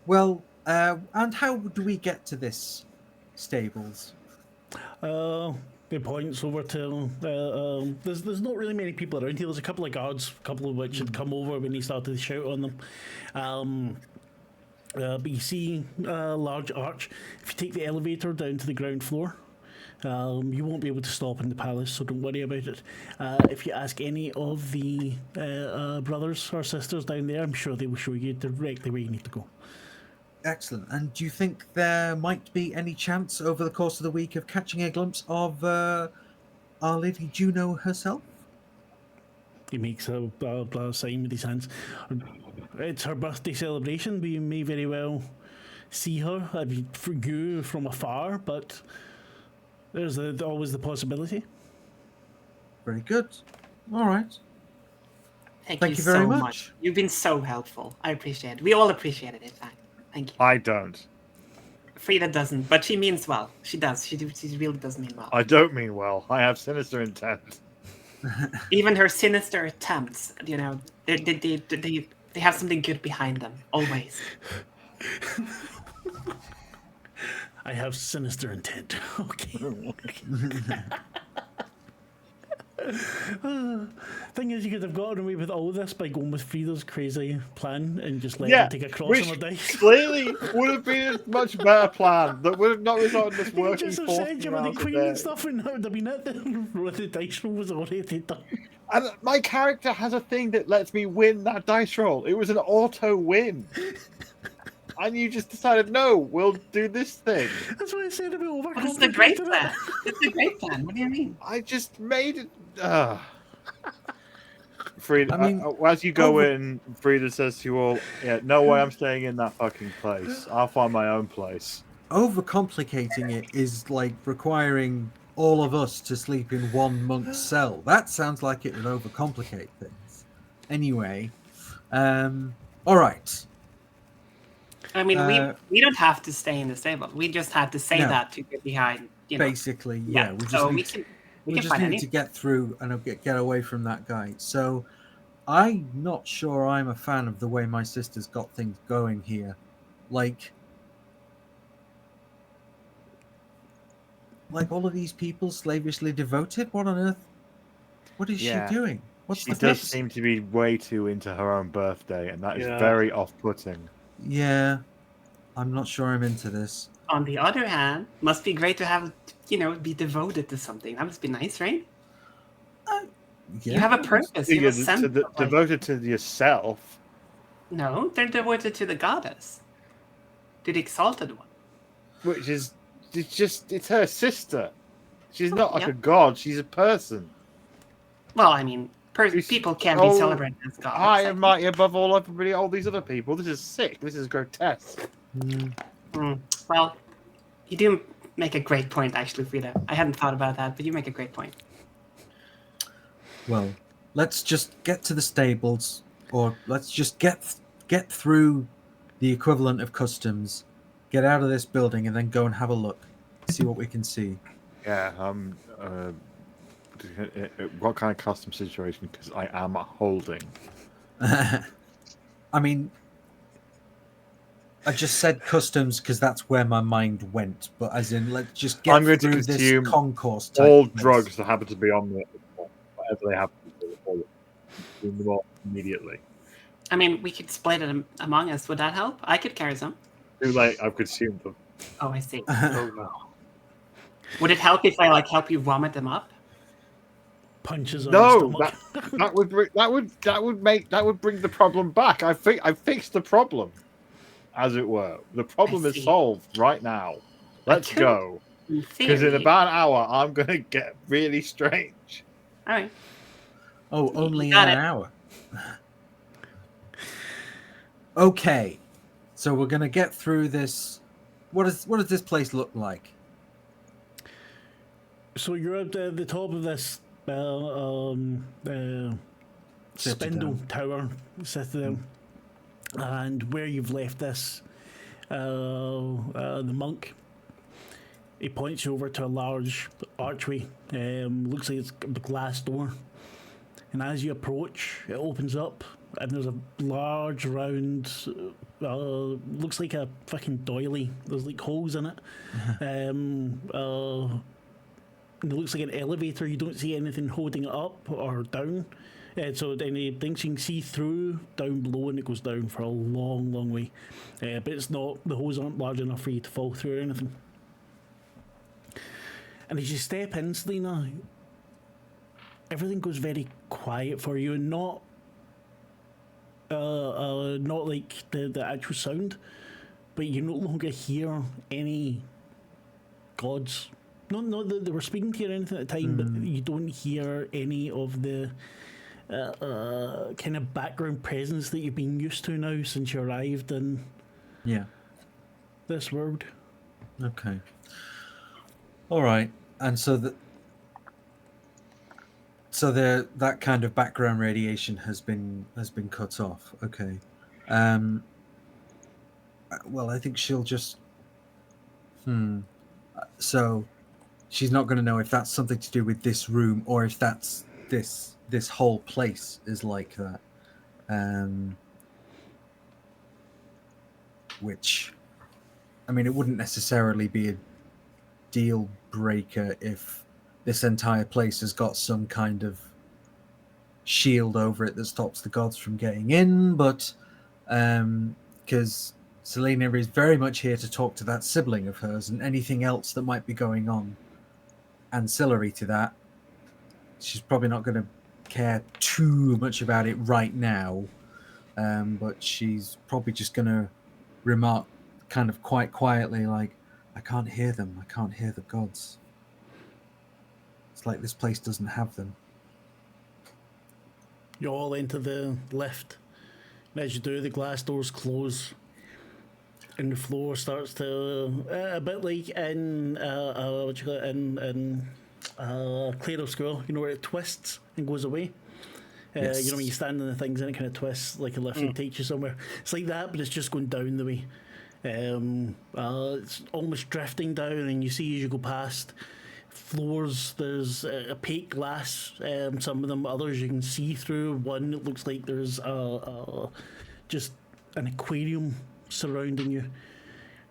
[SPEAKER 2] Well, and how do we get to this stables?
[SPEAKER 1] The points over to there's not really many people around here. There's a couple of guards, a couple of which had come over when he started to shout on them. But you see a large arch. If you take the elevator down to the ground floor, you won't be able to stop in the palace, so don't worry about it. If you ask any of the brothers or sisters down there, I'm sure they will show you directly where you need to go.
[SPEAKER 2] Excellent. And do you think there might be any chance over the course of the week of catching a glimpse of Our Lady Juno herself?
[SPEAKER 1] He makes a sign with his hands. It's her birthday celebration. We may very well see her. I mean, for you from afar, but there's always the possibility.
[SPEAKER 2] Very good. All right.
[SPEAKER 5] Thank
[SPEAKER 2] Thank
[SPEAKER 5] you
[SPEAKER 2] you very
[SPEAKER 5] so
[SPEAKER 2] much.
[SPEAKER 5] You've been so helpful. I appreciate it. We all appreciate it, in fact. Thank you.
[SPEAKER 4] I don't.
[SPEAKER 5] Frida doesn't, but she means well. She does. She really does mean well.
[SPEAKER 4] I don't mean well. I have sinister intent.
[SPEAKER 5] Even her sinister attempts, you know, they have something good behind them, always.
[SPEAKER 1] I have sinister intent. Okay. Thing is, you could have gotten away with all this by going with Frida's crazy plan and just letting her take a cross on her dice.
[SPEAKER 4] Clearly would have been a much better plan. That would have not resulted in us
[SPEAKER 1] You
[SPEAKER 4] working
[SPEAKER 1] just have
[SPEAKER 4] 40
[SPEAKER 1] said you were the
[SPEAKER 4] hours a
[SPEAKER 1] queen
[SPEAKER 4] day.
[SPEAKER 1] and stuff, and that would have been it. The dice roll was already done.
[SPEAKER 4] And my character has a thing that lets me win that dice roll. It was an auto win. And you just decided, no, we'll do this thing.
[SPEAKER 1] That's why I said about overcomplicated.
[SPEAKER 5] But it's a great plan. It's a great plan. What do you mean?
[SPEAKER 4] I just made it. Frida,
[SPEAKER 2] I mean,
[SPEAKER 4] as you go in, Frida says to you all, "Yeah, no way, I'm staying in that fucking place. I'll find my own place."
[SPEAKER 2] Overcomplicating it is like requiring all of us to sleep in one monk's cell. That sounds like it would overcomplicate things. Anyway, all right.
[SPEAKER 5] I mean, we don't have to stay in the stable. We just had to say
[SPEAKER 2] No.
[SPEAKER 5] that to get behind. You know.
[SPEAKER 2] Basically, yeah. We just
[SPEAKER 5] so
[SPEAKER 2] need
[SPEAKER 5] we
[SPEAKER 2] to-
[SPEAKER 5] can
[SPEAKER 2] we
[SPEAKER 5] can
[SPEAKER 2] just
[SPEAKER 5] find
[SPEAKER 2] need
[SPEAKER 5] any.
[SPEAKER 2] to get through and get away from that guy. So I'm not sure I'm a fan of the way my sister's got things going here. Like all of these people slavishly devoted? What on earth? What is
[SPEAKER 4] Yeah.
[SPEAKER 2] she doing? What's
[SPEAKER 4] She
[SPEAKER 2] the
[SPEAKER 4] does
[SPEAKER 2] fix?
[SPEAKER 4] seem to be way too into her own birthday, and that is
[SPEAKER 3] Yeah.
[SPEAKER 4] very off-putting.
[SPEAKER 2] Yeah, I'm not sure I'm into this.
[SPEAKER 5] On the other hand, must be great to have, you know, be devoted to something. That must be nice, right?
[SPEAKER 2] Yeah.
[SPEAKER 5] You have a purpose. You have a sense of, like-
[SPEAKER 4] Devoted to yourself.
[SPEAKER 5] No, they're devoted to the goddess, to the exalted one.
[SPEAKER 4] Which is, it's her sister. She's not like
[SPEAKER 5] Yeah.
[SPEAKER 4] a god, she's a person.
[SPEAKER 5] Well, I mean,
[SPEAKER 4] It's-
[SPEAKER 5] people can be
[SPEAKER 4] oh,
[SPEAKER 5] celebrated as gods.
[SPEAKER 4] High
[SPEAKER 5] I
[SPEAKER 4] and mighty above all these other people. This is sick. This is grotesque.
[SPEAKER 5] Well, you do make a great point, actually, Frida. I hadn't thought about that, but you make a great point.
[SPEAKER 2] Well, let's just get to the stables, or let's just get through the equivalent of customs, get out of this building, and then go and have a look, see what we can see.
[SPEAKER 4] Yeah, what kind of custom situation? Because I am holding.
[SPEAKER 2] I mean, I just said customs because that's where my mind went, but as in, let's just get
[SPEAKER 4] I'm going to
[SPEAKER 2] through this
[SPEAKER 4] consume
[SPEAKER 2] concourse. Type
[SPEAKER 4] All
[SPEAKER 2] place.
[SPEAKER 4] drugs that happen to be on me, whatever they happen to be, consume them all immediately.
[SPEAKER 5] I mean, we could split it among us. Would that help? I could carry some.
[SPEAKER 4] Too late, I've consumed them.
[SPEAKER 5] Oh, I see.
[SPEAKER 4] Oh no.
[SPEAKER 5] Would it help if I help you vomit them up?
[SPEAKER 1] Punches on
[SPEAKER 4] No,
[SPEAKER 1] the stomach.
[SPEAKER 4] that would bring the problem back. I fixed the problem, as it were. The problem
[SPEAKER 5] I
[SPEAKER 4] is
[SPEAKER 5] see.
[SPEAKER 4] solved right now. Let's
[SPEAKER 5] could-
[SPEAKER 4] go. Because in
[SPEAKER 5] theory-
[SPEAKER 4] about an hour, I'm gonna get really strange.
[SPEAKER 5] All right.
[SPEAKER 2] Oh, only in
[SPEAKER 5] got
[SPEAKER 2] an
[SPEAKER 5] it.
[SPEAKER 2] hour. Okay, so we're gonna get through this. What does this place look like?
[SPEAKER 1] So you're at the top of this spindle tower, Citadel, and where you've left this, the monk. He points you over to a large archway. Looks like it's a glass door. And as you approach, it opens up, and there's a large, round, looks like a fucking doily. There's like holes in it. It looks like an elevator. You don't see anything holding it up or down. So any things you can see through down below, and it goes down for a long, long way. But it's not, the holes aren't large enough for you to fall through or anything. And as you step in, Selena, everything goes very quiet for you, and not like the actual sound, but you no longer hear any gods. Not that they were speaking to you or anything at the time, but you don't hear any of the kind of background presence that you've been used to now since you arrived in this world.
[SPEAKER 2] Okay. All right. And so that kind of background radiation has been cut off. Okay. Well, I think she'll just. So, she's not going to know if that's something to do with this room or if that's this whole place is like that. Which, I mean, it wouldn't necessarily be a deal breaker if this entire place has got some kind of shield over it that stops the gods from getting in, but because Selena is very much here to talk to that sibling of hers, and anything else that might be going on ancillary to that, she's probably not going to care too much about it right now, but she's probably just going to remark kind of quite quietly, like, I can't hear them. I can't hear the gods. It's like this place doesn't have them.
[SPEAKER 1] You all enter the lift. And as you do, the glass doors close. And the floor starts to... a bit like in... what you call it? In Clear of School. You know, where it twists and goes away?
[SPEAKER 2] Yes.
[SPEAKER 1] You know, when you stand in the things and it kind of twists like a lift and takes you somewhere. It's like that, but it's just going down the way. It's almost drifting down, and you see as you go past floors, there's opaque glass, some of them, others you can see through. One, it looks like there's just an aquarium surrounding you.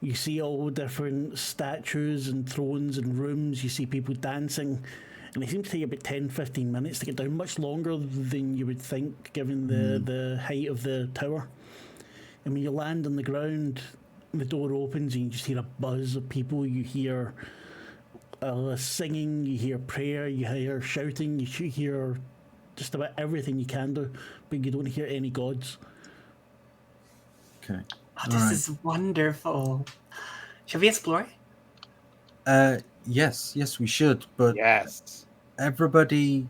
[SPEAKER 1] You see all different statues and thrones and rooms. You see people dancing, and it seems to take about 10-15 minutes to get down, much longer than you would think given the height of the tower. And when you land on the ground, the door opens and you just hear a buzz of people. You hear singing, you hear prayer, you hear shouting, you hear just about everything you can do, but you don't hear any gods.
[SPEAKER 2] Okay.
[SPEAKER 5] Oh, this is wonderful. Should we explore?
[SPEAKER 2] Yes, we should. But
[SPEAKER 4] Yes.
[SPEAKER 2] everybody,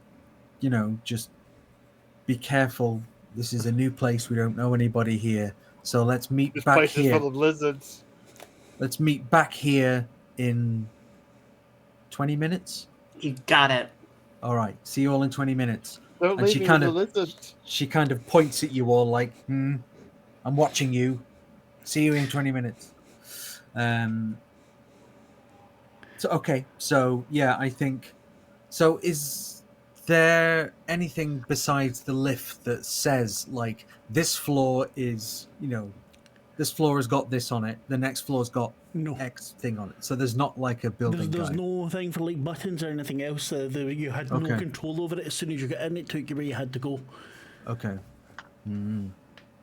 [SPEAKER 2] just be careful. This is a new place. We don't know anybody here. So let's meet
[SPEAKER 4] This
[SPEAKER 2] back
[SPEAKER 4] place is
[SPEAKER 2] here.
[SPEAKER 4] full of lizards.
[SPEAKER 2] Let's meet back here in 20 minutes.
[SPEAKER 5] You got it.
[SPEAKER 2] All right. See you all in 20 minutes.
[SPEAKER 4] Don't
[SPEAKER 2] And
[SPEAKER 4] leave
[SPEAKER 2] she
[SPEAKER 4] me
[SPEAKER 2] kind
[SPEAKER 4] with
[SPEAKER 2] of-
[SPEAKER 4] the lizards.
[SPEAKER 2] She kind of points at you all like, I'm watching you. See you in 20 minutes. So yeah, I think. So is there anything besides the lift that says like this floor is, this floor has got this on it. The next floor's got
[SPEAKER 1] No.
[SPEAKER 2] X thing on it. So there's not like a building
[SPEAKER 1] There's
[SPEAKER 2] guide.
[SPEAKER 1] no thing for like buttons or anything else. You had no
[SPEAKER 2] Okay.
[SPEAKER 1] control over it. As soon as you got in, it took you where you had to go.
[SPEAKER 2] Okay.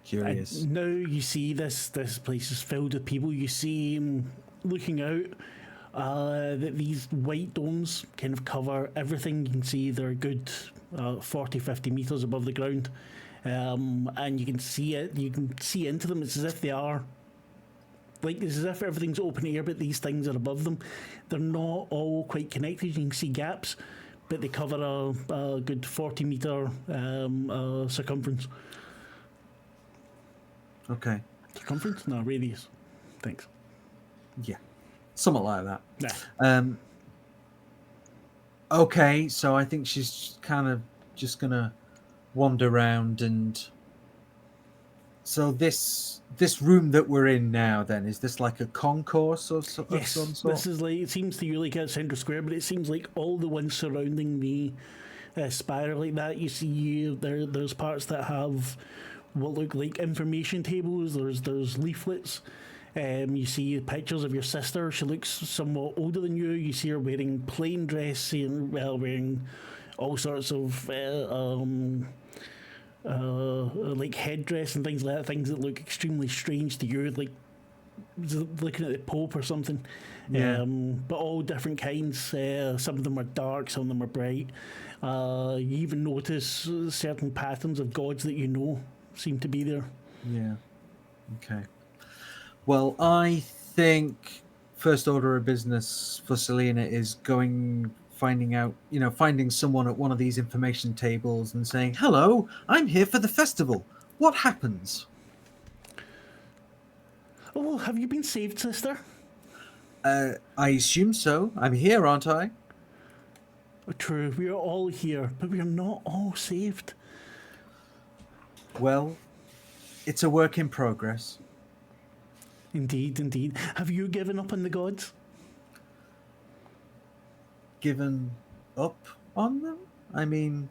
[SPEAKER 2] Curious.
[SPEAKER 1] And now you see this place is filled with people. You see looking out that these white domes kind of cover everything. You can see they're a good 40-50 meters above the ground, and you can see it. You can see into them. It's as if they are like, it's as if everything's open air, but these things are above them. They're not all quite connected. You can see gaps, but they cover a good 40-meter circumference.
[SPEAKER 2] Okay.
[SPEAKER 1] Circumference? No, radius. Thanks.
[SPEAKER 2] Yeah. Something like that.
[SPEAKER 1] Yeah.
[SPEAKER 2] Okay, so I think she's kind of just gonna wander around and. So this room that we're in now, then, is this like a concourse of some
[SPEAKER 1] Yes,
[SPEAKER 2] sort?
[SPEAKER 1] this is like, it seems to you like a central square, but it seems like all the ones surrounding the spire like that. You see, there's parts that have what look like information tables. There's leaflets. You see pictures of your sister. She looks somewhat older than you. You see her wearing plain dress and wearing all sorts of like headdress and things like that. Things that look extremely strange to you, like looking at the Pope or something.
[SPEAKER 2] Yeah.
[SPEAKER 1] But all different kinds. Some of them are dark, some of them are bright. You even notice certain patterns of gods that you know seem to be there.
[SPEAKER 2] Yeah. Okay. Well, I think first order of business for Selena is finding someone at one of these information tables and saying, "Hello, I'm here for the festival. What happens?"
[SPEAKER 1] Oh, have you been saved, sister?
[SPEAKER 2] I assume so. I'm here, aren't I?
[SPEAKER 1] True, we are all here, but we are not all saved.
[SPEAKER 2] Well, it's a work in progress.
[SPEAKER 1] Indeed, indeed. Have you given up on the gods?
[SPEAKER 2] Given up on them? I mean,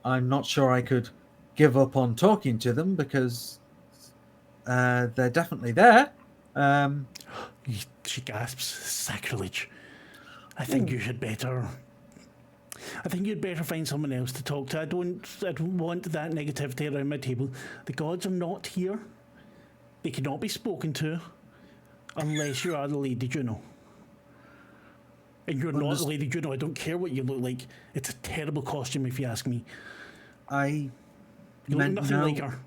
[SPEAKER 2] I'm not sure I could give up on talking to them because they're definitely there.
[SPEAKER 1] She gasps, sacrilege. I think you should better. I think you'd better find someone else to talk to. I don't want that negativity around my table. The gods are not here. They cannot be spoken to unless you are the Lady Juno. And you're not the Lady Juno. I don't care what you look like. It's a terrible costume, if you ask me.
[SPEAKER 2] I
[SPEAKER 1] You look nothing like her.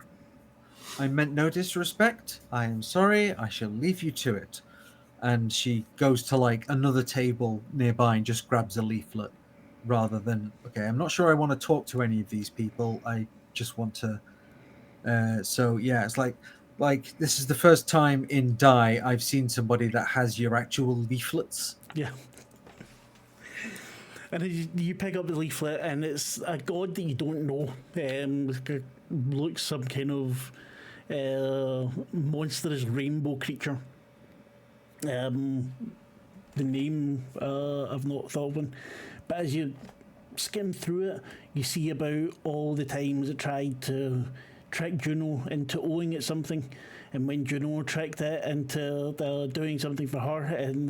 [SPEAKER 2] I meant no disrespect. I am sorry. I shall leave you to it. And she goes to like another table nearby and just grabs a leaflet rather than, okay, I'm not sure I want to talk to any of these people. I just want to. So yeah, it's like this is the first time in Die I've seen somebody that has your actual leaflets.
[SPEAKER 1] Yeah. And you pick up the leaflet, and it's a god that you don't know. Looks some kind of monstrous rainbow creature. The name I've not thought of one, but as you skim through it, you see about all the times it tried to trick Juno into owing it something, and when Juno tricked it into doing something for her, and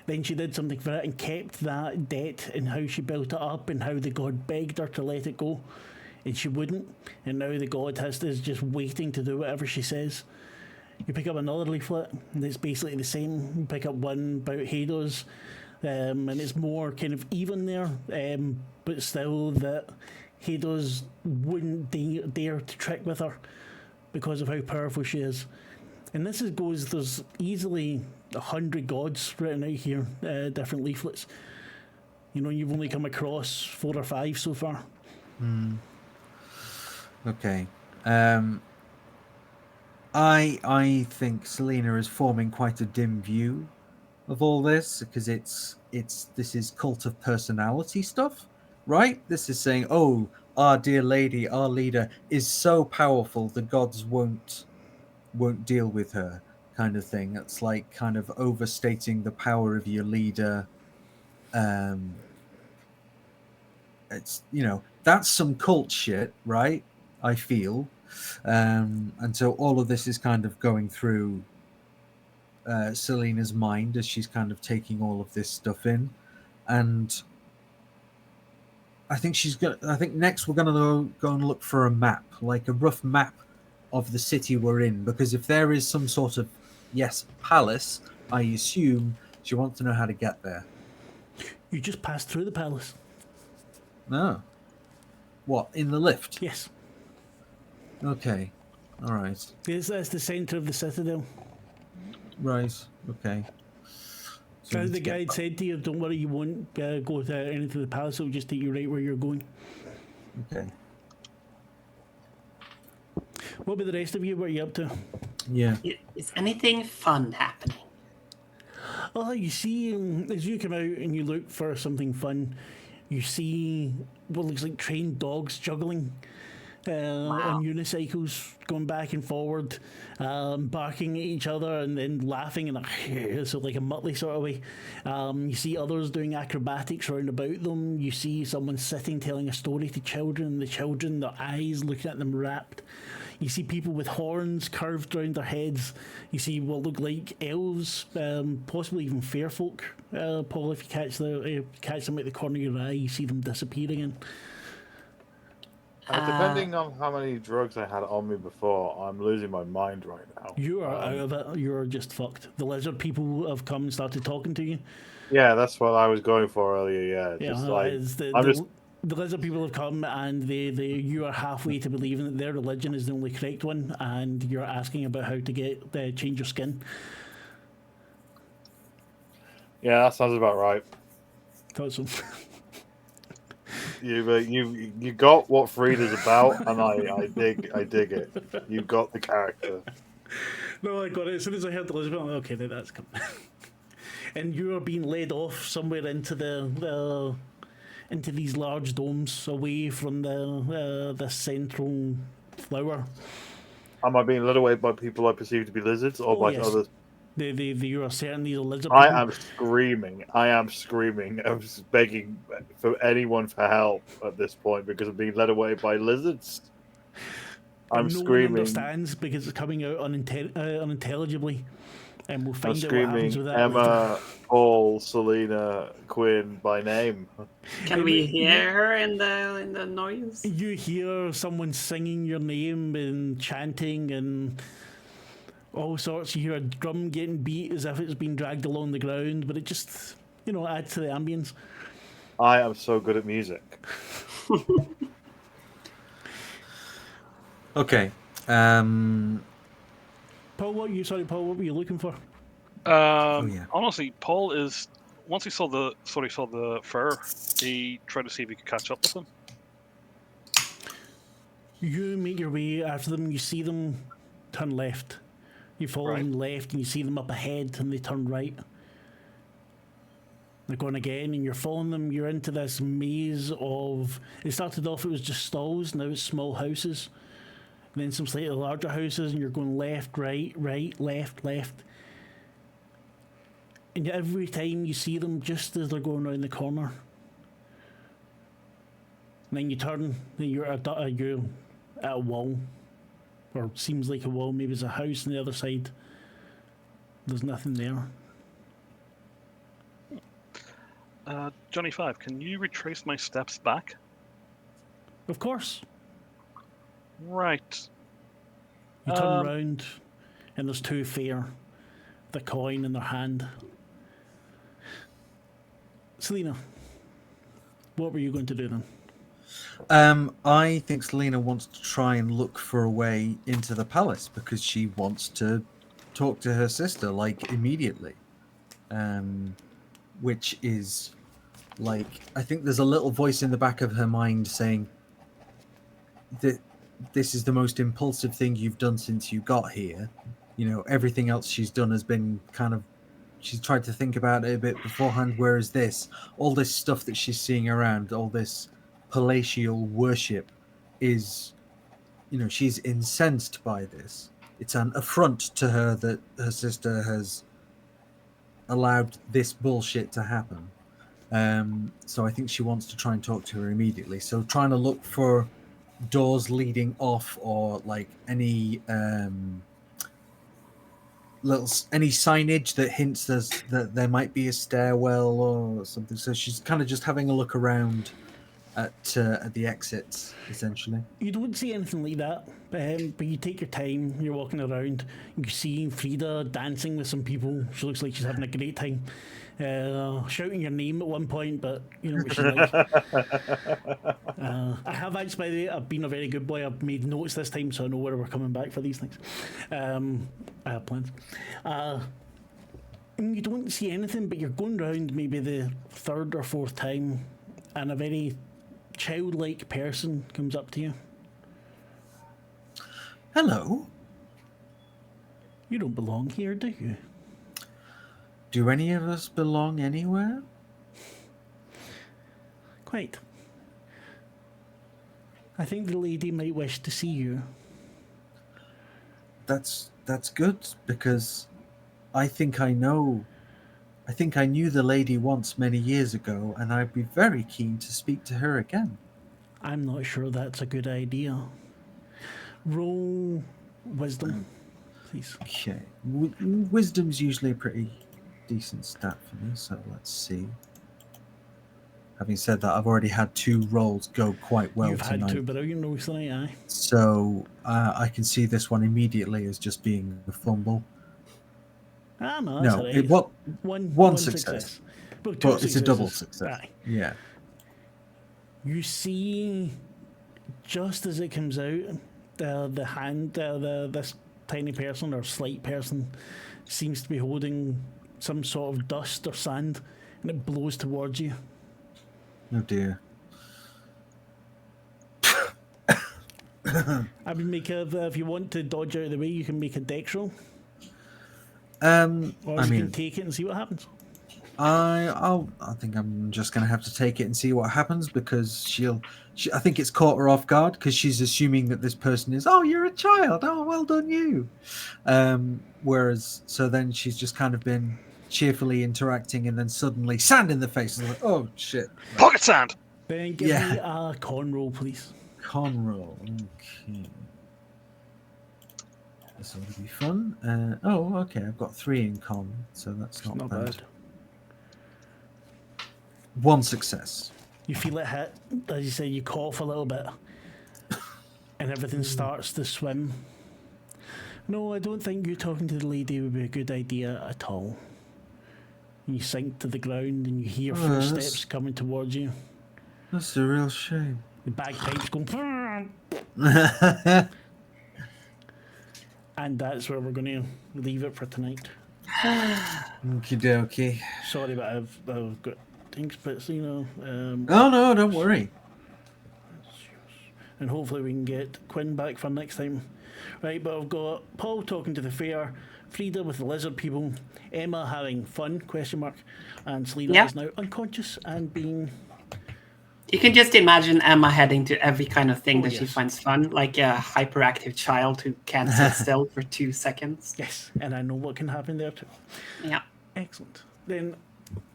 [SPEAKER 1] then she did something for it and kept that debt, and how she built it up, and how the god begged her to let it go, and she wouldn't, and now the god is just waiting to do whatever she says. You pick up another leaflet, and it's basically the same. You pick up one about Hades, and it's more kind of even there, but still that Hades wouldn't dare to trick with her because of how powerful she is. And this there's easily 100 gods written out here, different leaflets. You know, you've only come across 4 or 5 so far.
[SPEAKER 2] Okay. I think Selena is forming quite a dim view of all this because this is cult of personality stuff, right? This is saying, oh, our dear lady, our leader is so powerful the gods won't deal with her, kind of thing. It's like kind of overstating the power of your leader. It's that's some cult shit, right? I feel. And so all of this is kind of going through Selena's mind as she's kind of taking all of this stuff in, and I think next we're gonna go and look for a map, like a rough map of the city we're in, because if there is some sort of palace, I assume she wants to know how to get there.
[SPEAKER 1] You just passed through the palace.
[SPEAKER 2] No. What, in the lift?
[SPEAKER 1] Yes.
[SPEAKER 2] Okay. All right.
[SPEAKER 1] Yes, that's the centre of the Citadel.
[SPEAKER 2] Right. Okay. So
[SPEAKER 1] As the guide said to you, don't worry, you won't go to anything the palace, it'll just take you right where you're going.
[SPEAKER 2] Okay.
[SPEAKER 1] What about the rest of you? What are you up to?
[SPEAKER 2] Yeah.
[SPEAKER 5] Is anything fun happening?
[SPEAKER 1] Oh, you see, as you come out and you look for something fun, you see what looks like trained dogs juggling on unicycles, going back and forward, barking at each other and then laughing in a so like a Muttley sort of way. You see others doing acrobatics round about them. You see someone sitting telling a story to children. The children, their eyes looking at them rapt. You see people with horns curved round their heads. You see what look like elves, possibly even fair folk. Paul, if you catch them at the corner of your eye, you see them disappear again.
[SPEAKER 4] Depending on how many drugs I had on me before, I'm losing my mind right now.
[SPEAKER 1] You are out of it. You're just fucked. The lizard people have come and started talking to you.
[SPEAKER 4] Yeah, that's what I was going for earlier. Yeah, just like
[SPEAKER 1] the lizard people have come and you are halfway to believing that their religion is the only correct one, and you're asking about how to change your skin.
[SPEAKER 4] Yeah, that sounds about right.
[SPEAKER 1] Thought so.
[SPEAKER 4] You got what Frida's about, and I dig it. You got the character.
[SPEAKER 1] No, I got it as soon as I heard the lizard. I'm like, okay, that's coming. And you are being led off somewhere into into these large domes, away from the central flower.
[SPEAKER 4] Am I being led away by people I perceive to be lizards, or by
[SPEAKER 1] yes.
[SPEAKER 4] others?
[SPEAKER 1] You are certain these are lizard people.
[SPEAKER 4] I am screaming. I'm begging for anyone for help at this point because I'm being led away by lizards. I'm screaming.
[SPEAKER 1] One understands because it's coming out unintelligibly, and we'll find out what
[SPEAKER 4] screaming
[SPEAKER 1] happens with that
[SPEAKER 4] Emma,
[SPEAKER 1] later.
[SPEAKER 4] Paul, Selena, Quinn by name.
[SPEAKER 5] Can we hear her in the noise?
[SPEAKER 1] You hear someone singing your name and chanting and all sorts. You hear a drum getting beat as if it's been dragged along the ground, but it just, adds to the ambience.
[SPEAKER 4] I am so good at music.
[SPEAKER 2] Okay.
[SPEAKER 1] Paul, what were you looking for?
[SPEAKER 3] Honestly, Paul is once he saw the fur, he tried to see if he could catch up with them.
[SPEAKER 1] You make your way after them. You see them turn left. You follow them left, and you see them up ahead, and they turn right. They're going again, and you're following them. You're into this maze of. It started off, it was just stalls. Now it's small houses, and then some slightly larger houses, and you're going left, right, left. And every time you see them, just as they're going around the corner, and then you turn, and you're at a wall. Or seems like a wall, maybe it's a house on the other side. There's nothing there.
[SPEAKER 3] Johnny 5, can you retrace my steps back?
[SPEAKER 1] Of course.
[SPEAKER 3] Right.
[SPEAKER 1] You turn around, and there's two fair, the coin in their hand. Selena, what were you going to do then?
[SPEAKER 2] I think Selena wants to try and look for a way into the palace because she wants to talk to her sister, immediately. Which is, I think there's a little voice in the back of her mind saying that this is the most impulsive thing you've done since you got here. Everything else she's done has been she's tried to think about it a bit beforehand, whereas all this stuff that she's seeing around, all this palatial worship is, she's incensed by this. It's an affront to her that her sister has allowed this bullshit to happen. So I think she wants to try and talk to her immediately. So trying to look for doors leading off or any any signage that hints that there might be a stairwell or something. So she's kind of just having a look around at the exits, essentially.
[SPEAKER 1] You don't see anything like that, but you take your time. You're walking around. You see Frida dancing with some people. She looks like she's having a great time, shouting your name at one point. But you know what she's like. I have actually, by the way, I've been a very good boy. I've made notes this time, so I know where we're coming back for these things. I have plans. And you don't see anything, but you're going round maybe the third or fourth time, and a very childlike person comes up to you.
[SPEAKER 2] Hello.
[SPEAKER 1] You don't belong here, do you?
[SPEAKER 2] Do any of us belong anywhere?
[SPEAKER 1] Quite. I think the lady might wish to see you.
[SPEAKER 2] That's good, because I think I know. I think I knew the lady once many years ago, and I'd be very keen to speak to her again.
[SPEAKER 1] I'm not sure that's a good idea. Roll wisdom, please.
[SPEAKER 2] Okay. Wisdom's usually a pretty decent stat for me, so let's see. Having said that, I've already had 2 rolls go quite well
[SPEAKER 1] You've
[SPEAKER 2] tonight.
[SPEAKER 1] had 2 brilliant rolls tonight, aye.
[SPEAKER 2] So I can see this one immediately as just being a fumble.
[SPEAKER 1] Ah, no, that's
[SPEAKER 2] No,
[SPEAKER 1] all right.
[SPEAKER 2] it what
[SPEAKER 1] One
[SPEAKER 2] success.
[SPEAKER 1] Well, 2
[SPEAKER 2] But it's a double
[SPEAKER 1] successes.
[SPEAKER 2] success.
[SPEAKER 1] Aye.
[SPEAKER 2] Yeah.
[SPEAKER 1] You see, just as it comes out, the hand, this tiny person or slight person seems to be holding some sort of dust or sand, and it blows towards you.
[SPEAKER 2] Oh dear.
[SPEAKER 1] I would make if you want to dodge out of the way, you can make a dex roll, or
[SPEAKER 2] I
[SPEAKER 1] you
[SPEAKER 2] mean,
[SPEAKER 1] can take it and see what happens.
[SPEAKER 2] I think I'm just gonna have to take it and see what happens, because I think it's caught her off guard, because she's assuming that this person is, oh, you're a child, oh, well done you. Whereas, so then she's just kind of been cheerfully interacting, and then suddenly sand in the face. Like, oh shit.
[SPEAKER 3] Pocket sand.
[SPEAKER 1] Then give me a con roll, please.
[SPEAKER 2] Con roll. Okay. This ought to be fun. Okay. I've got 3 in con, so that's
[SPEAKER 1] It's
[SPEAKER 2] not,
[SPEAKER 1] not
[SPEAKER 2] bad.
[SPEAKER 1] bad.
[SPEAKER 2] 1 success.
[SPEAKER 1] You feel it hit, as you say, you cough a little bit, and everything starts to swim. No, I don't think you talking to the lady would be a good idea at all. You sink to the ground and you hear footsteps coming towards you.
[SPEAKER 2] That's a real shame.
[SPEAKER 1] The bagpipes go, and that's where we're going to leave it for tonight.
[SPEAKER 2] Okie dokie.
[SPEAKER 1] Sorry, but I've got things, but you know.
[SPEAKER 2] Oh no, don't worry.
[SPEAKER 1] And hopefully we can get Quinn back for next time. Right, but I've got Paul talking to the fair, Frida with the lizard people, Emma having fun, ? And Selena is now unconscious and being...
[SPEAKER 5] You can just imagine Emma heading to every kind of thing
[SPEAKER 1] Oh,
[SPEAKER 5] that she
[SPEAKER 1] yes.
[SPEAKER 5] finds fun, like a hyperactive child who can't sit still for 2 seconds.
[SPEAKER 1] Yes, and I know what can happen there too.
[SPEAKER 5] Yeah.
[SPEAKER 1] Excellent. Then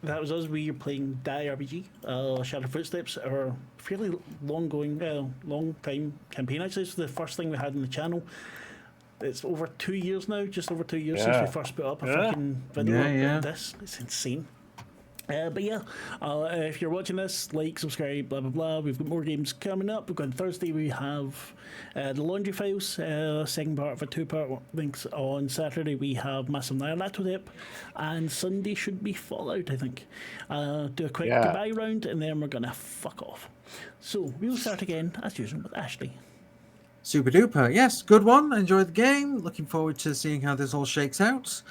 [SPEAKER 1] that was us. We are playing Die RPG, Shadow Footsteps, our fairly long time campaign. Actually, it's the first thing we had on the channel. It's over 2 years now, just over 2 years since we first put up a fucking video of this. It's insane. But yeah, if you're watching this, like, subscribe, blah, blah, blah. We've got more games coming up. We've got on Thursday, we have the Laundry Files, second part of a 2-part links. On Saturday, we have Massive Nyarlathotep, and Sunday should be Fallout, I think. Do a quick goodbye round, and then we're going to fuck off. So, we'll start again, as usual, with Ashleigh.
[SPEAKER 2] Super duper. Yes, good one. Enjoyed the game. Looking forward to seeing how this all shakes out.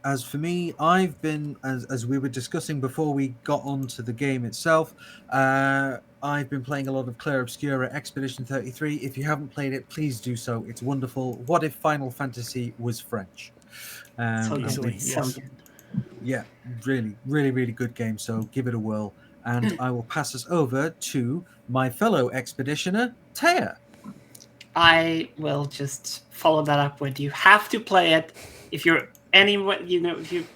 [SPEAKER 2] As for me, I've been, as we were discussing before we got onto the game itself, I've been playing a lot of Clair Obscura Expedition 33. If you haven't played it, please do so. It's wonderful. What if Final Fantasy was French?
[SPEAKER 5] So
[SPEAKER 1] Easily,
[SPEAKER 5] good.
[SPEAKER 1] yes.
[SPEAKER 5] So good.
[SPEAKER 2] Yeah, really, really, really good game. So give it a whirl. And I will pass us over to my fellow expeditioner, Thea.
[SPEAKER 5] I will just follow that up with you have to play it if you're anyone, if you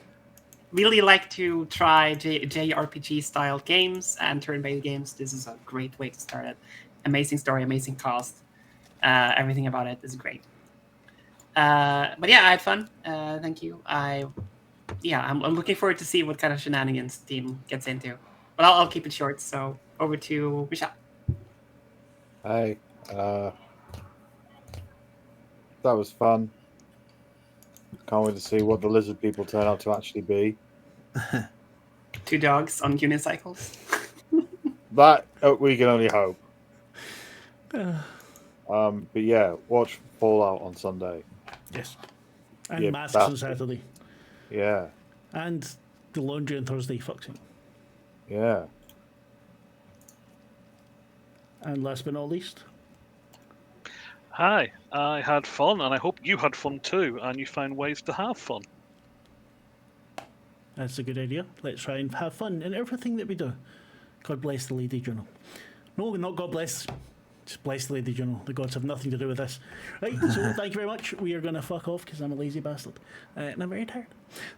[SPEAKER 5] really like to try JRPG style games and turn-based games. This is a great way to start it. Amazing story, amazing cast. Everything about it is great. But yeah, I had fun. Thank you. I'm looking forward to see what kind of shenanigans the team gets into. But I'll keep it short. So over to Michelle.
[SPEAKER 4] Hey, that was fun. Can't wait to see what the lizard people turn out to actually be.
[SPEAKER 5] 2 dogs on unicycles.
[SPEAKER 4] That we can only hope. But yeah, watch Fallout on Sunday.
[SPEAKER 1] Yes. And
[SPEAKER 4] Yeah,
[SPEAKER 1] Masks on
[SPEAKER 4] bastard.
[SPEAKER 1] Saturday.
[SPEAKER 4] Yeah,
[SPEAKER 1] And the Laundry on Thursday, fuck's sake.
[SPEAKER 4] yeah.
[SPEAKER 1] And last but not least,
[SPEAKER 3] Hi, I had fun, and I hope you had fun too, and you found ways to have fun.
[SPEAKER 1] That's a good idea. Let's try and have fun in everything that we do. God bless the Lady Juno. No, not God bless. Just bless the Lady Juno. The gods have nothing to do with this. Right, so thank you very much. We are going to fuck off because I'm a lazy bastard. And I'm very tired.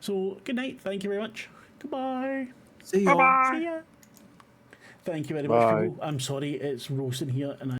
[SPEAKER 1] So, good night. Thank you very much. Goodbye.
[SPEAKER 2] See you all.
[SPEAKER 3] Bye-bye.
[SPEAKER 1] See ya. Thank you very
[SPEAKER 4] Bye.
[SPEAKER 1] much, people. I'm sorry it's roasting here and